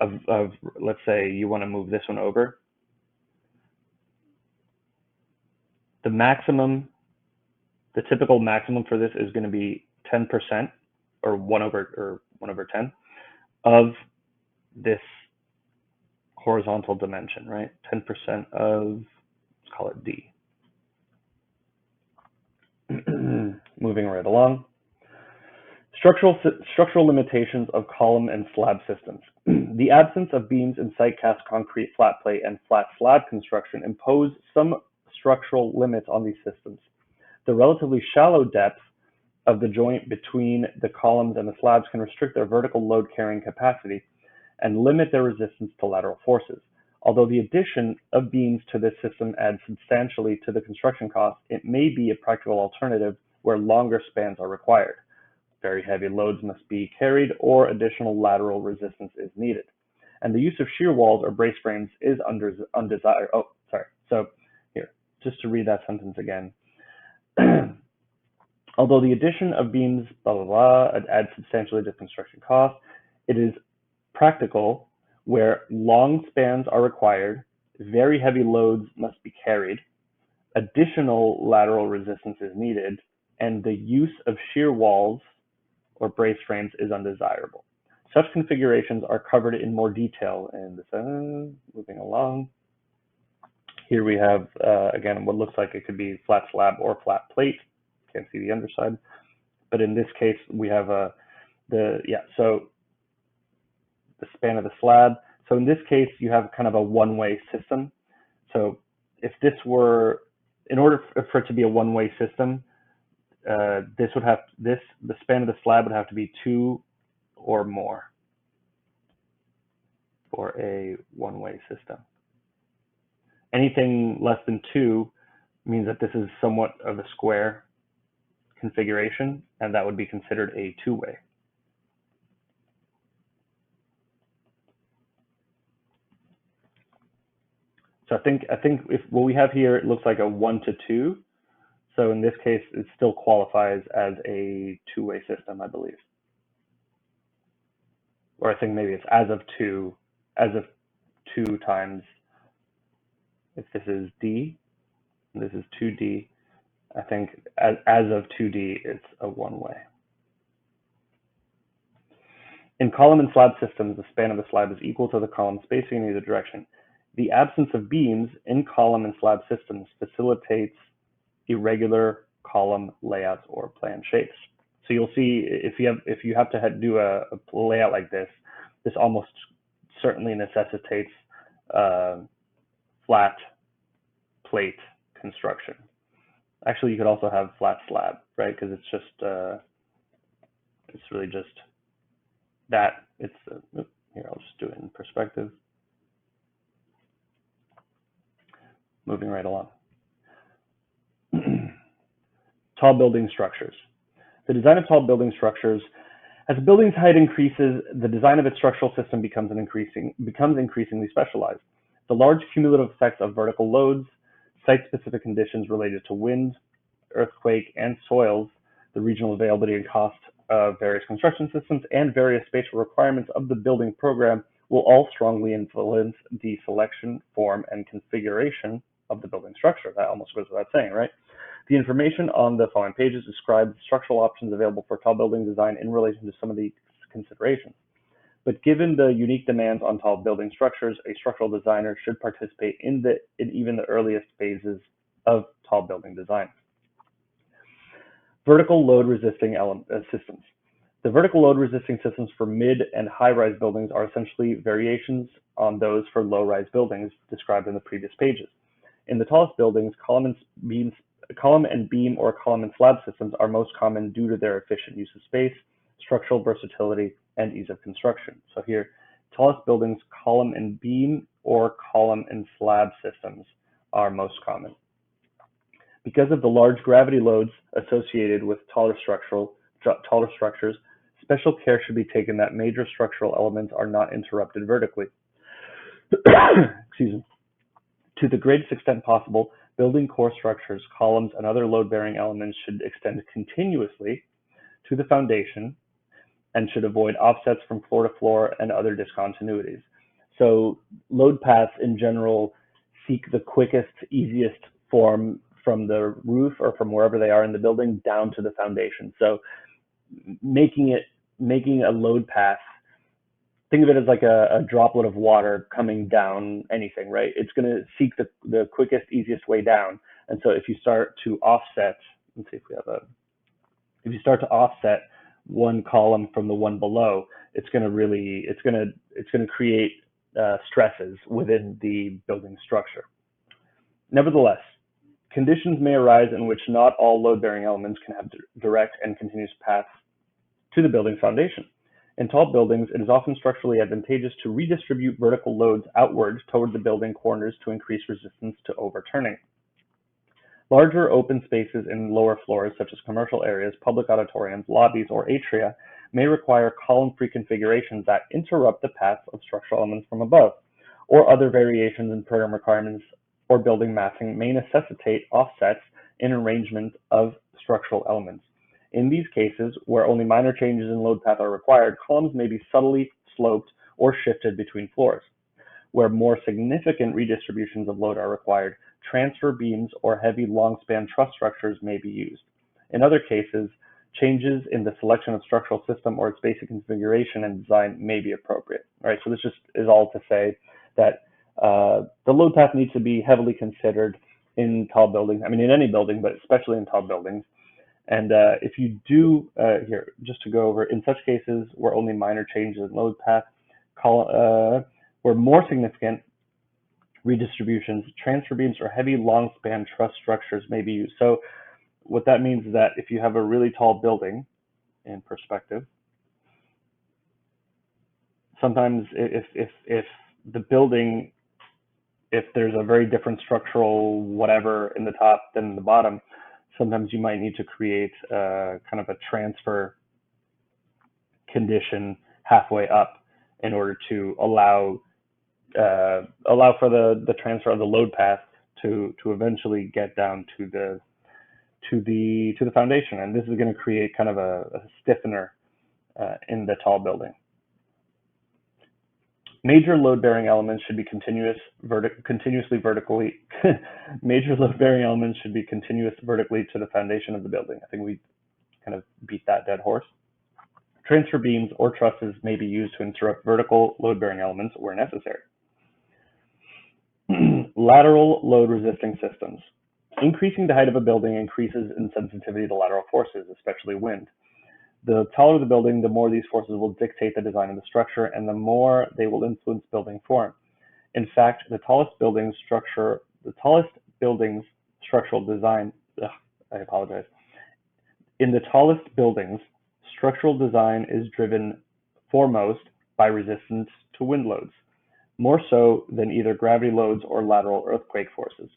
of let's say you want to move this one over. The typical maximum for this is going to be 10% or 1 over 10 of this horizontal dimension, right? 10% of, let's call it D. Moving right along. Structural limitations of column and slab systems. The absence of beams in site cast concrete flat plate and flat slab construction impose some structural limits on these systems. The relatively shallow depth of the joint between the columns and the slabs can restrict their vertical load carrying capacity and limit their resistance to lateral forces. Although the addition of beams to this system adds substantially to the construction cost, it may be a practical alternative where longer spans are required. Very heavy loads must be carried or additional lateral resistance is needed. And the use of shear walls or brace frames is undesirable. Oh, sorry. So here, just to read that sentence again. Although the addition of beams, blah, blah, blah, adds substantially to construction cost, it is practical where long spans are required, very heavy loads must be carried, additional lateral resistance is needed, and the use of shear walls or brace frames is undesirable. Such configurations are covered in more detail in the sentence. Moving along. Here we have, again, what looks like it could be flat slab or flat plate. Can't see the underside. But in this case, we have so the span of the slab. So in this case, you have kind of a one-way system. So if this were, in order for it to be a one-way system, the span of the slab would have to be 2 or more for a one-way system. Anything less than 2 means that this is somewhat of a square configuration, and that would be considered a two-way. So I think if what we have here, it looks like a 1 to 2. So in this case, it still qualifies as a two-way system, I believe. Or I think maybe it's as of 2 times, if this is D, and this is 2D, I think as of 2D, it's a one-way. In column and slab systems, the span of the slab is equal to the column spacing in either direction. The absence of beams in column and slab systems facilitates irregular column layouts or plan shapes. So you'll see if you have to do a layout like this, this almost certainly necessitates flat plate construction. Actually, you could also have flat slab, right? Because it's just it's really just that. It's here. I'll just do it in perspective. Moving right along. Tall building structures. The design of tall building structures, as a building's height increases, the design of its structural system becomes increasingly specialized. The large cumulative effects of vertical loads, site-specific conditions related to wind, earthquake, and soils, the regional availability and cost of various construction systems, and various spatial requirements of the building program will all strongly influence the selection, form, and configuration of the building structure. That almost goes without saying, right? The information on the following pages describes structural options available for tall building design in relation to some of these considerations. But given the unique demands on tall building structures, a structural designer should participate in even the earliest phases of tall building design. Vertical load resisting systems. The vertical load resisting systems for mid and high-rise buildings are essentially variations on those for low-rise buildings described in the previous pages. In the tallest buildings, column and beam or column and slab systems are most common due to their efficient use of space, structural versatility, and ease of construction. So here, tallest buildings, column and beam or column and slab systems are most common. Because of the large gravity loads associated with taller structures, special care should be taken that major structural elements are not interrupted vertically. Excuse me. To the greatest extent possible, building core structures, columns, and other load-bearing elements should extend continuously to the foundation and should avoid offsets from floor to floor and other discontinuities. So load paths in general seek the quickest, easiest form from the roof or from wherever they are in the building down to the foundation. So making a load path. Think of it as like a droplet of water coming down anything, right? It's going to seek the quickest, easiest way down. And so if you start to offset, let's see if we have if you start to offset one column from the one below, it's going to create stresses within the building structure. Nevertheless, conditions may arise in which not all load-bearing elements can have direct and continuous paths to the building's foundation. In tall buildings, it is often structurally advantageous to redistribute vertical loads outward toward the building corners to increase resistance to overturning. Larger open spaces in lower floors, such as commercial areas, public auditoriums, lobbies, or atria, may require column-free configurations that interrupt the paths of structural elements from above, or other variations in program requirements or building massing may necessitate offsets in arrangement of structural elements. In these cases, where only minor changes in load path are required, columns may be subtly sloped or shifted between floors. Where more significant redistributions of load are required, transfer beams or heavy long-span truss structures may be used. In other cases, changes in the selection of structural system or its basic configuration and design may be appropriate. All right, so this just is all to say that the load path needs to be heavily considered in tall buildings. I mean, in any building, but especially in tall buildings. And if you do, here, just to go over, in such cases where only minor changes in load path, where more significant redistributions, transfer beams, or heavy long-span truss structures may be used. So what that means is that if you have a really tall building, in perspective, sometimes if the building, if there's a very different structural whatever in the top than in the bottom, sometimes you might need to create kind of a transfer condition halfway up in order to allow for the transfer of the load path to eventually get down to the foundation, and this is going to create kind of a stiffener in the tall building. Major load-bearing elements should be continuously vertically. Major load-bearing elements should be continuous vertically to the foundation of the building. I think we kind of beat that dead horse. Transfer beams or trusses may be used to interrupt vertical load-bearing elements where necessary. Lateral load-resisting systems. Increasing the height of a building increases in sensitivity to lateral forces, especially wind. The taller the building, the more these forces will dictate the design of the structure, and the more they will influence building form. In fact, the tallest building's structural design, In the tallest buildings, structural design is driven foremost by resistance to wind loads, more so than either gravity loads or lateral earthquake forces.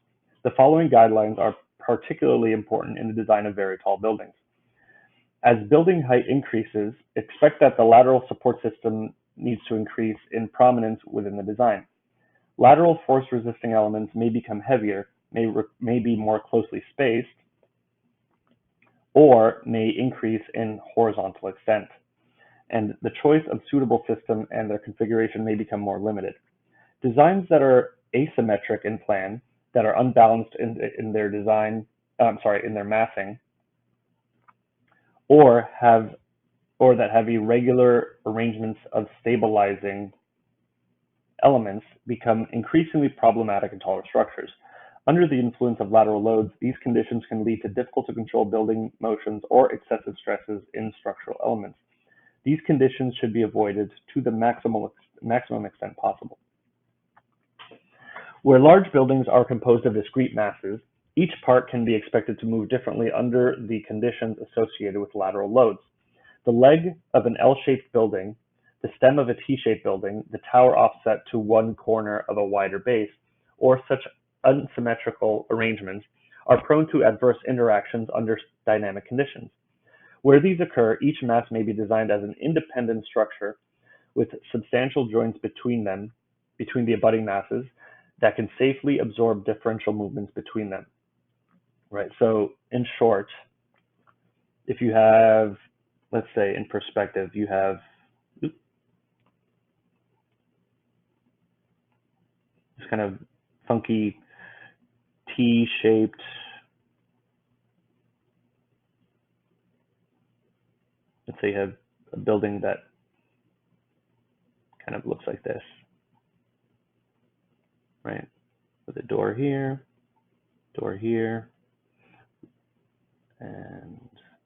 The following guidelines are particularly important in the design of very tall buildings. As building height increases, expect that the lateral support system needs to increase in prominence within the design. Lateral force-resisting elements may become heavier, may be more closely spaced, or may increase in horizontal extent. And the choice of suitable system and their configuration may become more limited. Designs that are asymmetric in plan, that are unbalanced in their design, in their massing, or that have irregular arrangements of stabilizing elements become increasingly problematic in taller structures. Under the influence of lateral loads, these conditions can lead to difficult to control building motions or excessive stresses in structural elements. These conditions should be avoided to the maximum extent possible. Where large buildings are composed of discrete masses, each part can be expected to move differently under the conditions associated with lateral loads. The leg of an L-shaped building, the stem of a T-shaped building, the tower offset to one corner of a wider base, or such unsymmetrical arrangements are prone to adverse interactions under dynamic conditions. Where these occur, each mass may be designed as an independent structure with substantial joints between the abutting masses that can safely absorb differential movements between them. Right, so in short, if you have, let's say in perspective, you have this kind of funky T-shaped say you have a building that kind of looks like this, right? With a door here, and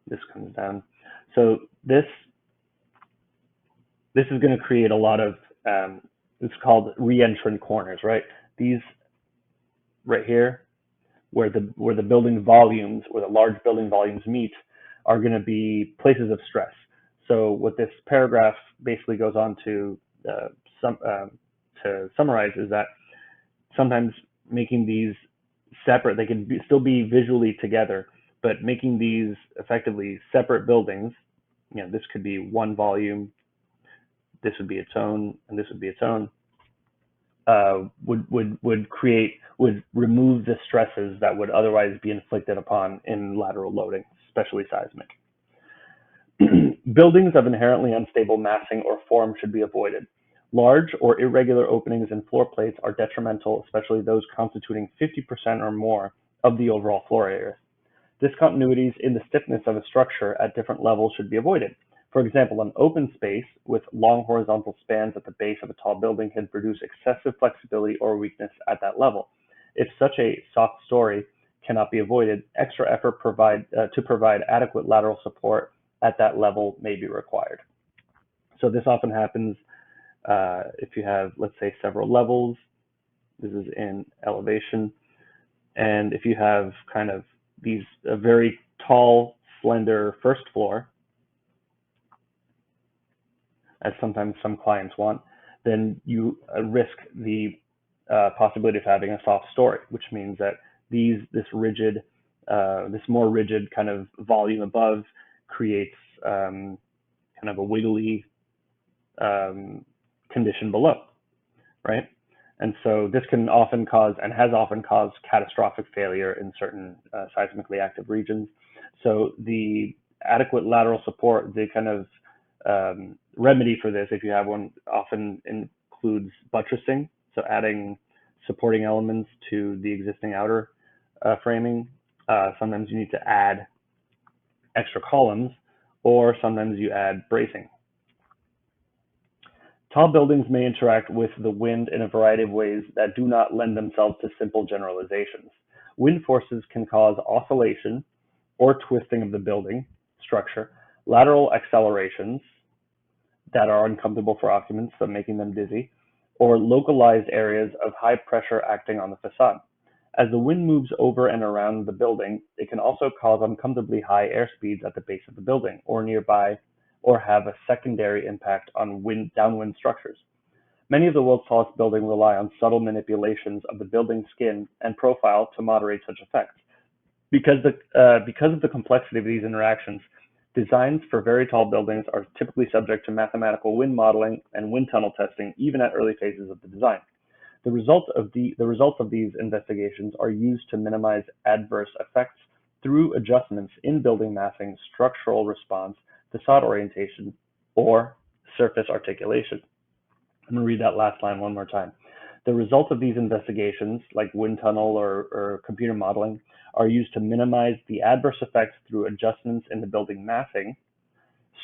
this comes down. So this is going to create a lot of, it's called re-entrant corners, right? These right here, where the building volumes, where the large building volumes meet, are going to be places of stress. So what this paragraph basically goes on to summarize is that sometimes making these separate, they can still be visually together, but making these effectively separate buildings, you know, this could be one volume, this would be its own, and this would be its own, would remove the stresses that would otherwise be inflicted upon in lateral loading, especially seismic. Buildings of inherently unstable massing or form should be avoided. Large or irregular openings in floor plates are detrimental, especially those constituting 50% or more of the overall floor area. Discontinuities in the stiffness of a structure at different levels should be avoided. For example, an open space with long horizontal spans at the base of a tall building can produce excessive flexibility or weakness at that level. If such a soft story cannot be avoided, extra effort to provide adequate lateral support at that level may be required. So this often happens if you have, let's say, several levels. This is in elevation. And if you have kind of these very tall, slender first floor, as sometimes some clients want, then you risk the possibility of having a soft story, which means that this more rigid kind of volume above creates kind of a wiggly condition below, right? And so this can often cause, and has often caused, catastrophic failure in certain seismically active regions. So the adequate lateral support, the kind of remedy for this, if you have one, often includes buttressing, so adding supporting elements to the existing outer framing. Sometimes you need to add extra columns, or sometimes you add bracing. Tall buildings may interact with the wind in a variety of ways that do not lend themselves to simple generalizations. Wind forces can cause oscillation or twisting of the building structure, lateral accelerations that are uncomfortable for occupants, so making them dizzy, or localized areas of high pressure acting on the facade. As the wind moves over and around the building, it can also cause uncomfortably high air speeds at the base of the building or nearby, or have a secondary impact on downwind structures. Many of the world's tallest buildings rely on subtle manipulations of the building skin and profile to moderate such effects. Because of the complexity of these interactions, designs for very tall buildings are typically subject to mathematical wind modeling and wind tunnel testing, even at early phases of the design. The results of these investigations are used to minimize adverse effects through adjustments in building massing, structural response, facade orientation, or surface articulation. I'm going to read that last line one more time. The result of these investigations, like wind tunnel or computer modeling, are used to minimize the adverse effects through adjustments in the building massing,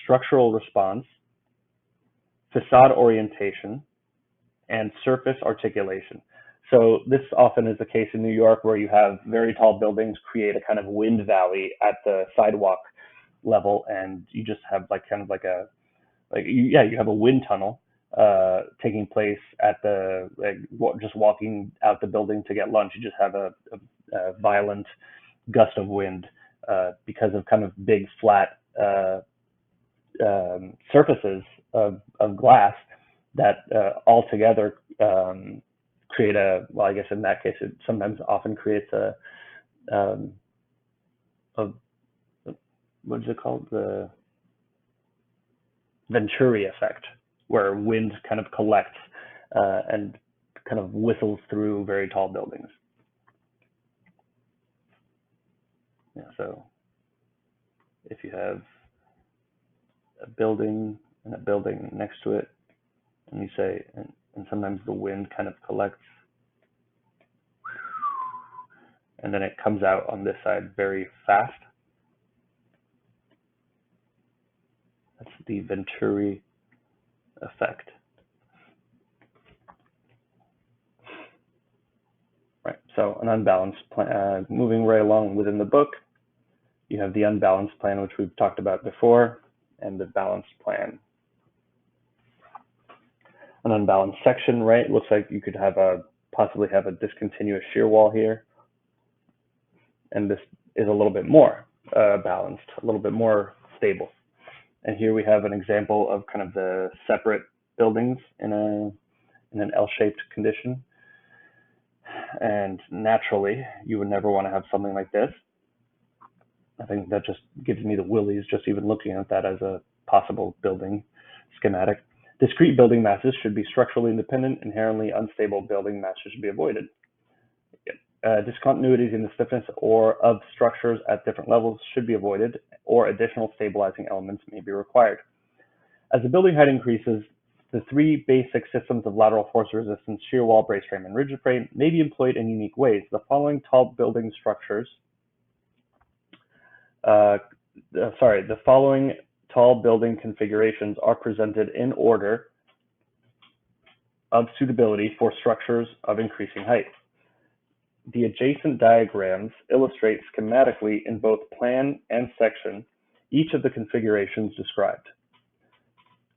structural response, facade orientation, and surface articulation. So this often is the case in New York, where you have very tall buildings create a kind of wind valley at the sidewalk level, and you just have you have a wind tunnel taking place at the, just walking out the building to get lunch. You just have a violent gust of wind because of kind of big flat surfaces of glass that all together create I guess in that case, it sometimes often creates a what is it called? The Venturi effect, where wind kind of collects and kind of whistles through very tall buildings. Yeah, so if you have a building and a building next to it, and you say, and sometimes the wind kind of collects, and then it comes out on this side very fast. That's the Venturi effect. Right, so an unbalanced plan, moving right along within the book, you have the unbalanced plan, which we've talked about before, and the balanced plan. An unbalanced section, right? Looks like you could have possibly have a discontinuous shear wall here. And this is a little bit more balanced, a little bit more stable. And here we have an example of kind of the separate buildings in an L-shaped condition. And naturally, you would never want to have something like this. I think that just gives me the willies just even looking at that as a possible building schematic. Discrete building masses should be structurally independent. Inherently unstable building masses should be avoided. Discontinuities in the stiffness or of structures at different levels should be avoided, or additional stabilizing elements may be required. As the building height increases, the three basic systems of lateral force resistance, shear wall, brace frame, and rigid frame may be employed in unique ways. The following tall building structures, the following tall building configurations are presented in order of suitability for structures of increasing height. The adjacent diagrams illustrate schematically in both plan and section each of the configurations described.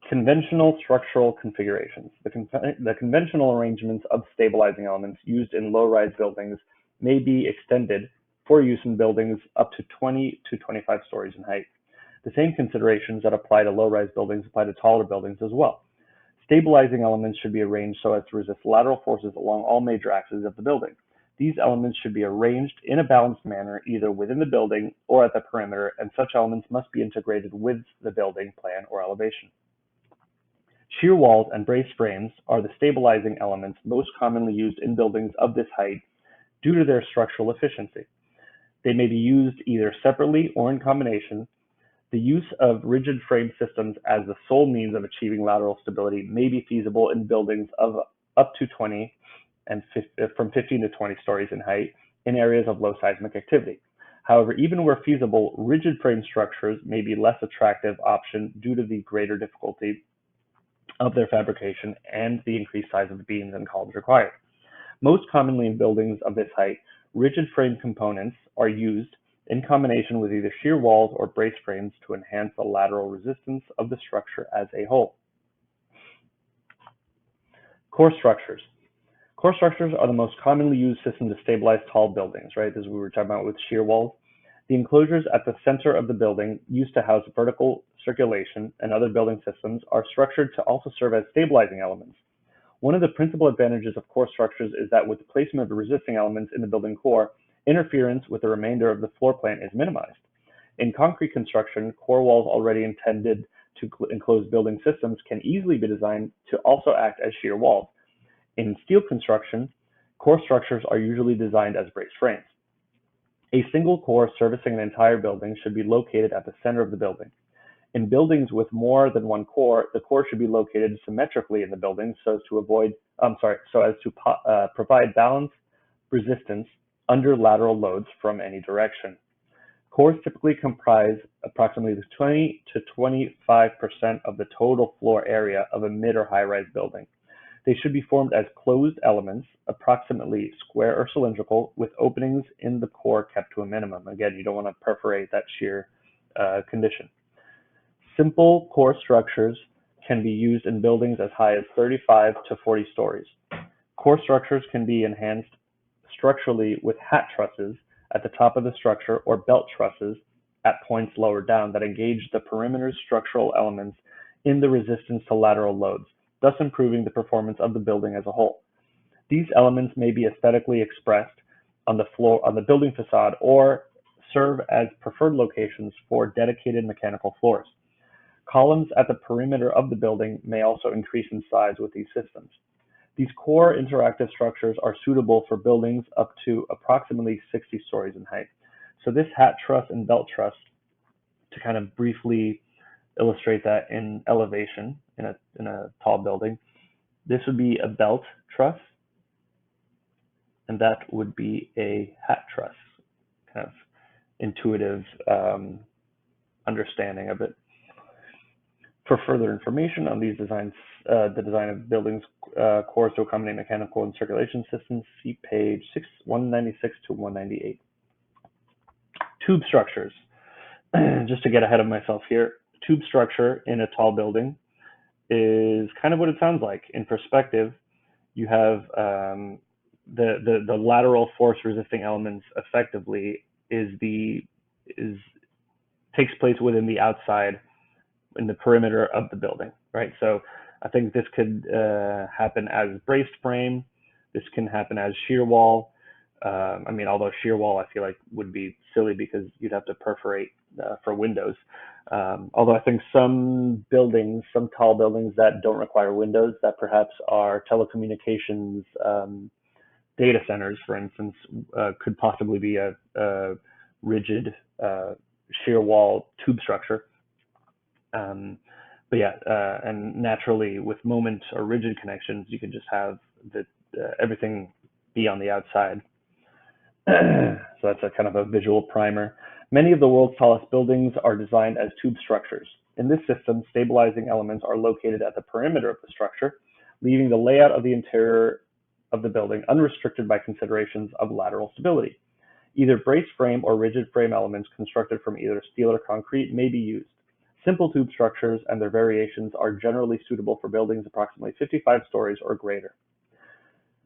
Conventional structural configurations. The conventional arrangements of stabilizing elements used in low-rise buildings may be extended for use in buildings up to 20 to 25 stories in height. The same considerations that apply to low-rise buildings apply to taller buildings as well. Stabilizing elements should be arranged so as to resist lateral forces along all major axes of the building. These elements should be arranged in a balanced manner either within the building or at the perimeter, and such elements must be integrated with the building plan or elevation. Shear walls and brace frames are the stabilizing elements most commonly used in buildings of this height due to their structural efficiency. They may be used either separately or in combination. The use of rigid frame systems as the sole means of achieving lateral stability may be feasible in buildings of up to 20 and from 15 to 20 stories in height in areas of low seismic activity. However, even where feasible, rigid frame structures may be less attractive option due to the greater difficulty of their fabrication and the increased size of the beams and columns required. Most commonly in buildings of this height, rigid frame components are used in combination with either shear walls or brace frames to enhance the lateral resistance of the structure as a whole. Core structures. Core structures are the most commonly used system to stabilize tall buildings, right? As we were talking about with shear walls. The enclosures at the center of the building used to house vertical circulation and other building systems are structured to also serve as stabilizing elements. One of the principal advantages of core structures is that with the placement of resisting elements in the building core, interference with the remainder of the floor plan is minimized. In concrete construction, core walls already intended to enclose building systems can easily be designed to also act as shear walls. In steel construction, core structures are usually designed as brace frames. A single core servicing an entire building should be located at the center of the building. In buildings with more than one core, the core should be located symmetrically in the building so as to provide balance resistance under lateral loads from any direction. Cores typically comprise approximately 20 to 25% of the total floor area of a mid or high-rise building. They should be formed as closed elements, approximately square or cylindrical, with openings in the core kept to a minimum. Again, you don't want to perforate that shear condition. Simple core structures can be used in buildings as high as 35 to 40 stories. Core structures can be enhanced structurally with hat trusses at the top of the structure or belt trusses at points lower down that engage the perimeter structural elements in the resistance to lateral loads, thus improving the performance of the building as a whole. These elements may be aesthetically expressed on the building facade or serve as preferred locations for dedicated mechanical floors. Columns at the perimeter of the building may also increase in size with these systems. These core interactive structures are suitable for buildings up to approximately 60 stories in height. So this hat truss and belt truss, to kind of briefly illustrate that in elevation in a tall building, this would be a belt truss, and that would be a hat truss. Kind of intuitive understanding of it. For further information on these designs, the design of buildings, cores to accommodate mechanical and circulation systems, see page 196 to 198. Tube structures. Just to get ahead of myself here, tube structure in a tall building is kind of what it sounds like. In perspective, you have the lateral force resisting elements effectively takes place within the outside in the perimeter of the building, right? So I think this could happen as braced frame. This can happen as shear wall. I mean, although shear wall I feel like would be silly because you'd have to perforate for windows. Although I think some buildings, some tall buildings that don't require windows, that perhaps are telecommunications data centers, for instance, could possibly be a rigid shear wall tube structure. But yeah, and naturally with moment or rigid connections, you can just have everything be on the outside. So that's a kind of a visual primer. Many of the world's tallest buildings are designed as tube structures. In this system, stabilizing elements are located at the perimeter of the structure, leaving the layout of the interior of the building unrestricted by considerations of lateral stability. Either braced frame or rigid frame elements constructed from either steel or concrete may be used. Simple tube structures and their variations are generally suitable for buildings approximately 55 stories or greater.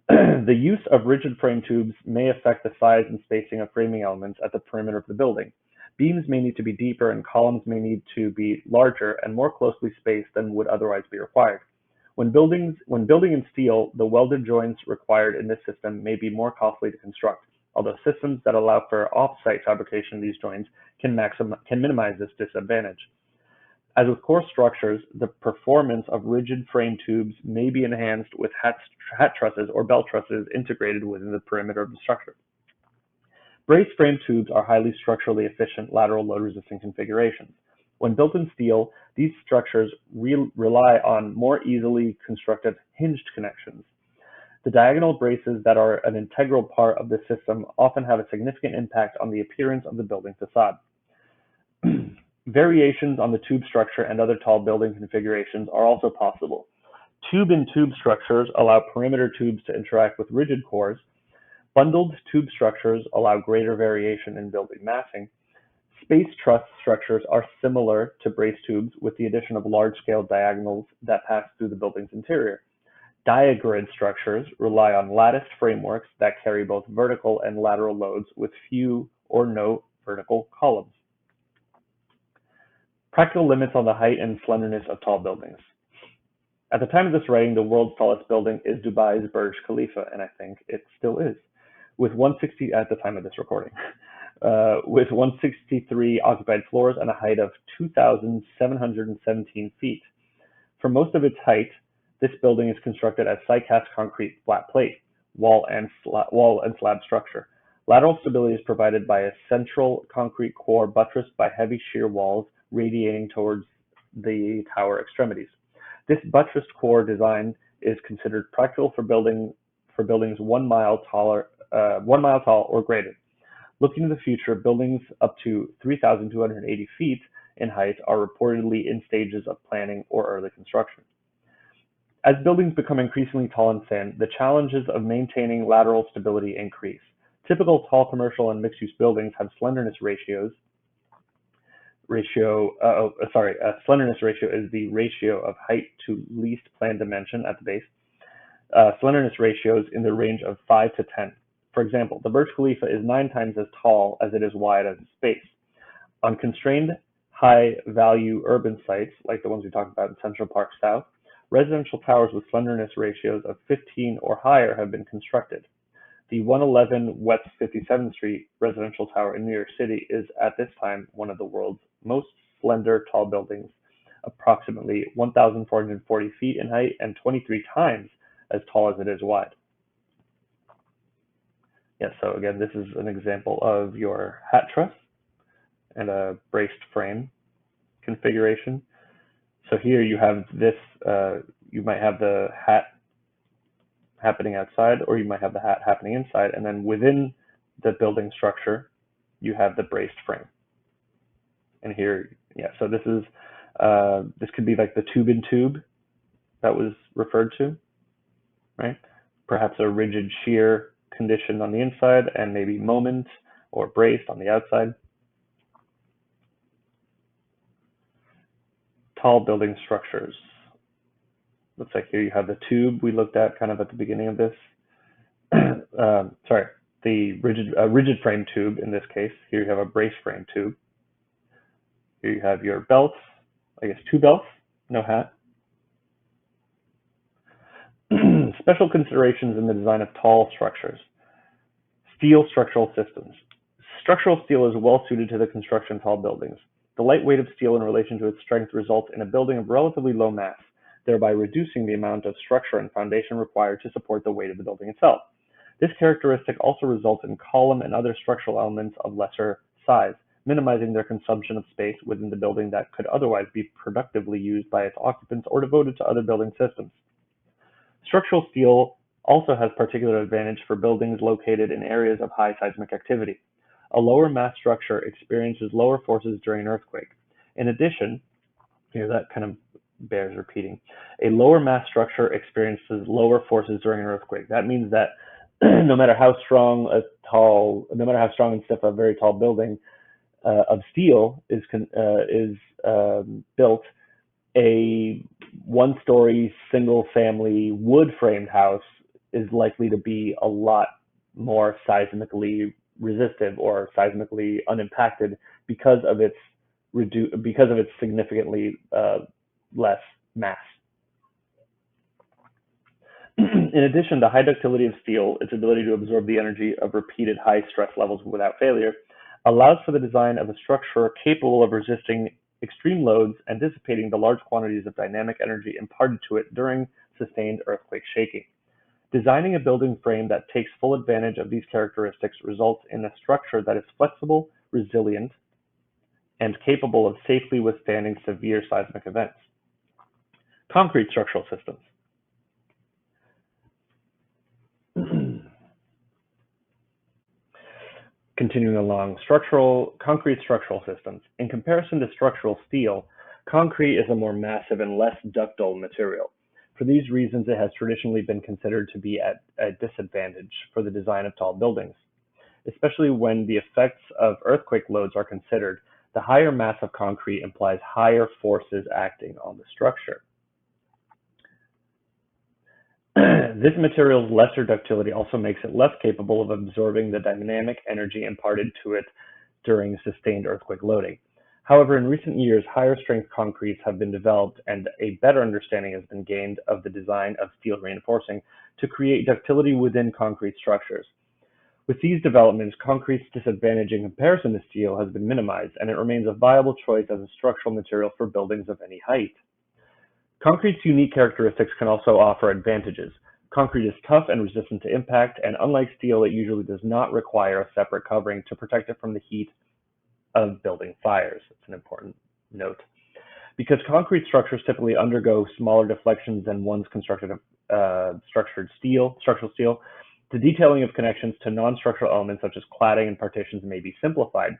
The use of rigid frame tubes may affect the size and spacing of framing elements at the perimeter of the building. Beams may need to be deeper and columns may need to be larger and more closely spaced than would otherwise be required. When building in steel, the welded joints required in this system may be more costly to construct, although systems that allow for off-site fabrication of these joints can minimize this disadvantage. As with core structures, the performance of rigid frame tubes may be enhanced with hat trusses or belt trusses integrated within the perimeter of the structure. Braced frame tubes are highly structurally efficient lateral load-resisting configurations. When built in steel, these structures rely on more easily constructed hinged connections. The diagonal braces that are an integral part of the system often have a significant impact on the appearance of the building facade. Variations on the tube structure and other tall building configurations are also possible. Tube-in-tube structures allow perimeter tubes to interact with rigid cores. Bundled tube structures allow greater variation in building massing. Space truss structures are similar to brace tubes with the addition of large-scale diagonals that pass through the building's interior. Diagrid structures rely on latticed frameworks that carry both vertical and lateral loads with few or no vertical columns. Practical limits on the height and slenderness of tall buildings. At the time of this writing, the world's tallest building is Dubai's Burj Khalifa, and I think it still is, with 160 at the time of this recording, with 163 occupied floors and a height of 2,717 feet. For most of its height, this building is constructed as site-cast concrete flat plate, wall and slab structure. Lateral stability is provided by a central concrete core buttressed by heavy shear walls radiating towards the tower extremities. This buttressed core design is considered practical for buildings 1 mile tall or greater. Looking to the future, buildings up to 3,280 feet in height are reportedly in stages of planning or early construction. As buildings become increasingly tall and thin, the challenges of maintaining lateral stability increase. Typical tall commercial and mixed-use buildings have slenderness ratios. Slenderness ratio is the ratio of height to least planned dimension at the base. Slenderness ratios in the range of 5 to 10. For example, the Burj Khalifa is 9 times as tall as it is wide as its base. On constrained high-value urban sites, like the ones we talked about in Central Park South, residential towers with slenderness ratios of 15 or higher have been constructed. The 111 West 57th Street residential tower in New York City is at this time one of the world's most slender tall buildings, approximately 1,440 feet in height and 23 times as tall as it is wide. Yeah, so again, this is an example of your hat truss and a braced frame configuration. So here you have this, you might have the hat happening outside, or you might have the hat happening inside, and then within the building structure, you have the braced frame. And here, yeah, so this is This could be like the tube-in-tube that was referred to, right? Perhaps a rigid shear condition on the inside and maybe moment or braced on the outside. Tall building structures. Looks like here you have the tube we looked at kind of at the beginning of this. Sorry, the rigid frame tube in this case. Here you have a brace frame tube. Here you have your belts, I guess 2 belts, no hat. Special considerations in the design of tall structures. Steel structural systems. Structural steel is well suited to the construction of tall buildings. The light weight of steel in relation to its strength results in a building of relatively low mass, thereby reducing the amount of structure and foundation required to support the weight of the building itself. This characteristic also results in column and other structural elements of lesser size, minimizing their consumption of space within the building that could otherwise be productively used by its occupants or devoted to other building systems. Structural steel also has particular advantage for buildings located in areas of high seismic activity. A lower mass structure experiences lower forces during an earthquake. In addition, here that kind of bears repeating, a lower mass structure experiences lower forces during an earthquake. That means that no matter how strong and stiff a very tall building of steel is built, a one-story single-family wood-framed house is likely to be a lot more seismically resistive or seismically unimpacted because of its significantly less mass. In addition, the high ductility of steel, its ability to absorb the energy of repeated high stress levels without failure, allows for the design of a structure capable of resisting extreme loads and dissipating the large quantities of dynamic energy imparted to it during sustained earthquake shaking. Designing a building frame that takes full advantage of these characteristics results in a structure that is flexible, resilient, and capable of safely withstanding severe seismic events. Concrete structural systems. Continuing along, concrete structural systems. In comparison to structural steel, concrete is a more massive and less ductile material. For these reasons, it has traditionally been considered to be at a disadvantage for the design of tall buildings. Especially when the effects of earthquake loads are considered, the higher mass of concrete implies higher forces acting on the structure. This material's lesser ductility also makes it less capable of absorbing the dynamic energy imparted to it during sustained earthquake loading. However, in recent years, higher strength concretes have been developed and a better understanding has been gained of the design of steel reinforcing to create ductility within concrete structures. With these developments, concrete's disadvantage in comparison to steel has been minimized, and it remains a viable choice as a structural material for buildings of any height. Concrete's unique characteristics can also offer advantages. Concrete is tough and resistant to impact, and unlike steel, it usually does not require a separate covering to protect it from the heat of building fires. It's an important note. Because concrete structures typically undergo smaller deflections than one's structural steel, the detailing of connections to non-structural elements such as cladding and partitions may be simplified,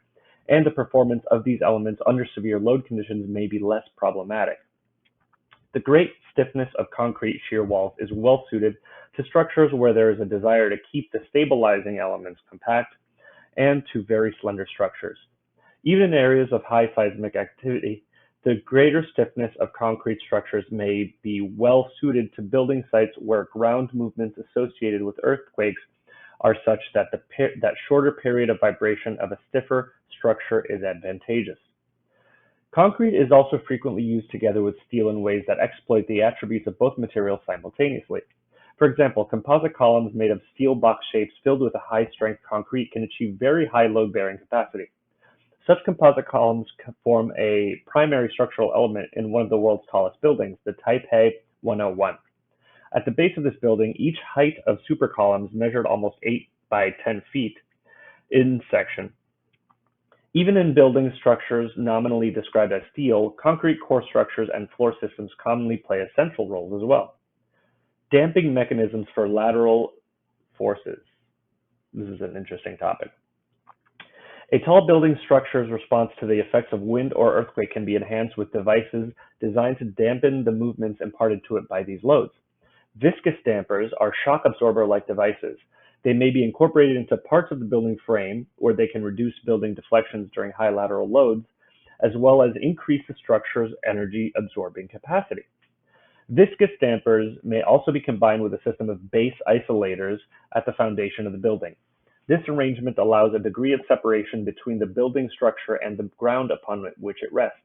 and the performance of these elements under severe load conditions may be less problematic. The great stiffness of concrete shear walls is well suited to structures where there is a desire to keep the stabilizing elements compact and to very slender structures. Even in areas of high seismic activity, the greater stiffness of concrete structures may be well suited to building sites where ground movements associated with earthquakes are such that that shorter period of vibration of a stiffer structure is advantageous. Concrete is also frequently used together with steel in ways that exploit the attributes of both materials simultaneously. For example, composite columns made of steel box shapes filled with a high-strength concrete can achieve very high load-bearing capacity. Such composite columns form a primary structural element in one of the world's tallest buildings, the Taipei 101. At the base of this building, each height of super columns measured almost 8 by 10 feet in section. Even in building structures nominally described as steel, concrete core structures and floor systems commonly play essential roles as well. Damping mechanisms for lateral forces. This is an interesting topic. A tall building structure's response to the effects of wind or earthquake can be enhanced with devices designed to dampen the movements imparted to it by these loads. Viscous dampers are shock absorber-like devices. They may be incorporated into parts of the building frame, where they can reduce building deflections during high lateral loads, as well as increase the structure's energy absorbing capacity. Viscous dampers may also be combined with a system of base isolators at the foundation of the building. This arrangement allows a degree of separation between the building structure and the ground upon which it rests.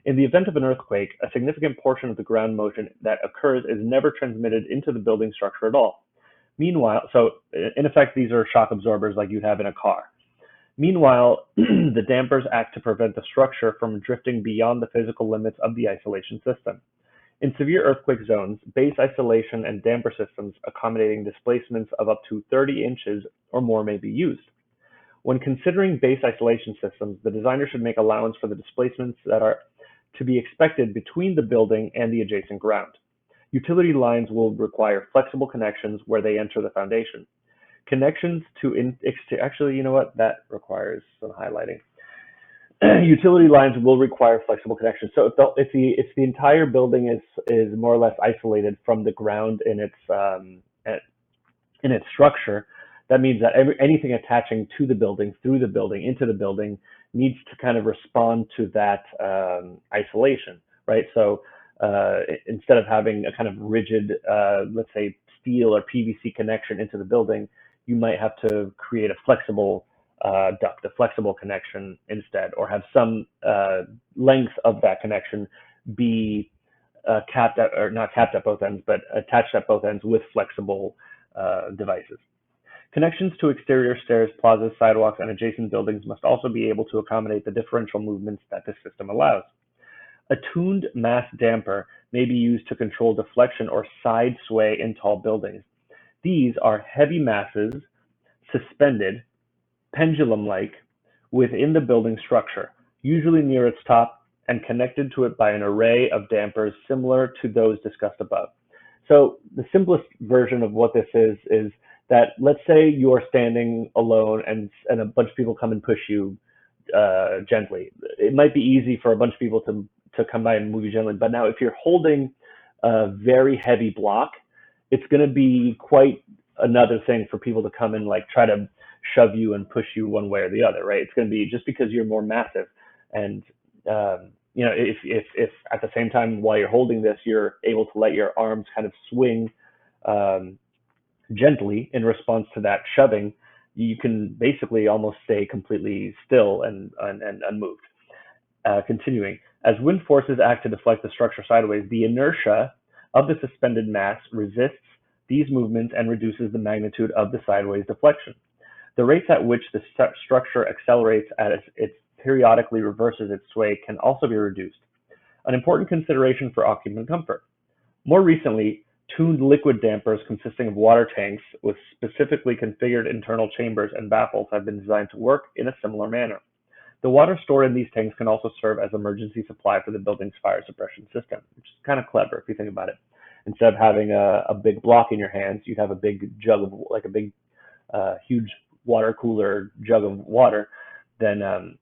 In the event of an earthquake, a significant portion of the ground motion that occurs is never transmitted into the building structure at all. Meanwhile, so in effect, these are shock absorbers like you'd have in a car. Meanwhile, the dampers act to prevent the structure from drifting beyond the physical limits of the isolation system. In severe earthquake zones, base isolation and damper systems accommodating displacements of up to 30 inches or more may be used. When considering base isolation systems, the designer should make allowance for the displacements that are to be expected between the building and the adjacent ground. Utility lines will require flexible connections where they enter the foundation. Connections to actually, you know what? That requires some highlighting. Utility lines will require flexible connections. So if the entire building is more or less isolated from the ground in its structure, that means that anything attaching to the building, through the building, into the building, needs to kind of respond to that isolation, right? So instead of having a kind of rigid, let's say, steel or PVC connection into the building, you might have to create a flexible duct, a flexible connection instead, or have some length of that connection be capped at, or not capped at both ends, but attached at both ends with flexible devices. Connections to exterior stairs, plazas, sidewalks, and adjacent buildings must also be able to accommodate the differential movements that this system allows. A tuned mass damper may be used to control deflection or side sway in tall buildings. These are heavy masses suspended, pendulum-like, within the building structure, usually near its top, and connected to it by an array of dampers similar to those discussed above. So the simplest version of what this is that, let's say you're standing alone and a bunch of people come and push you gently. It might be easy for a bunch of people to come by and move you gently, but now if you're holding a very heavy block, it's going to be quite another thing for people to come and like try to shove you and push you one way or the other, right? It's going to be just because you're more massive. And you know, if at the same time while you're holding this, you're able to let your arms kind of swing gently in response to that shoving, you can basically almost stay completely still and unmoved. Continuing, as wind forces act to deflect the structure sideways, the inertia of the suspended mass resists these movements and reduces the magnitude of the sideways deflection. The rates at which the structure accelerates as it periodically reverses its sway can also be reduced, an important consideration for occupant comfort. More recently, tuned liquid dampers consisting of water tanks with specifically configured internal chambers and baffles have been designed to work in a similar manner. The water stored in these tanks can also serve as emergency supply for the building's fire suppression system, which is kind of clever if you think about it. Instead of having a big block in your hands, you'd have a big jug of, like a big, huge water cooler jug of water. Then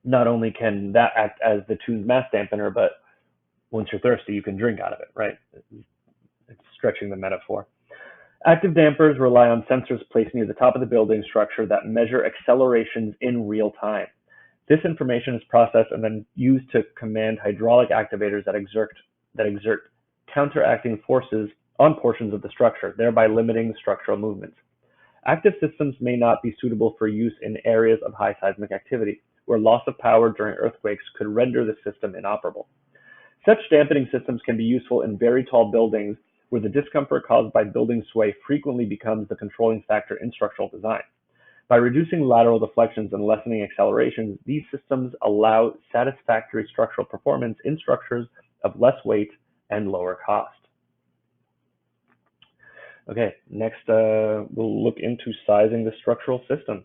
not only can that act as the tuned mass dampener, but once you're thirsty, you can drink out of it, right? It's stretching the metaphor. Active dampers rely on sensors placed near the top of the building structure that measure accelerations in real time. This information is processed and then used to command hydraulic activators that exert counteracting forces on portions of the structure, thereby limiting structural movements. Active systems may not be suitable for use in areas of high seismic activity, where loss of power during earthquakes could render the system inoperable. Such dampening systems can be useful in very tall buildings where the discomfort caused by building sway frequently becomes the controlling factor in structural design. By reducing lateral deflections and lessening accelerations, these systems allow satisfactory structural performance in structures of less weight and lower cost. Okay, next we'll look into sizing the structural system.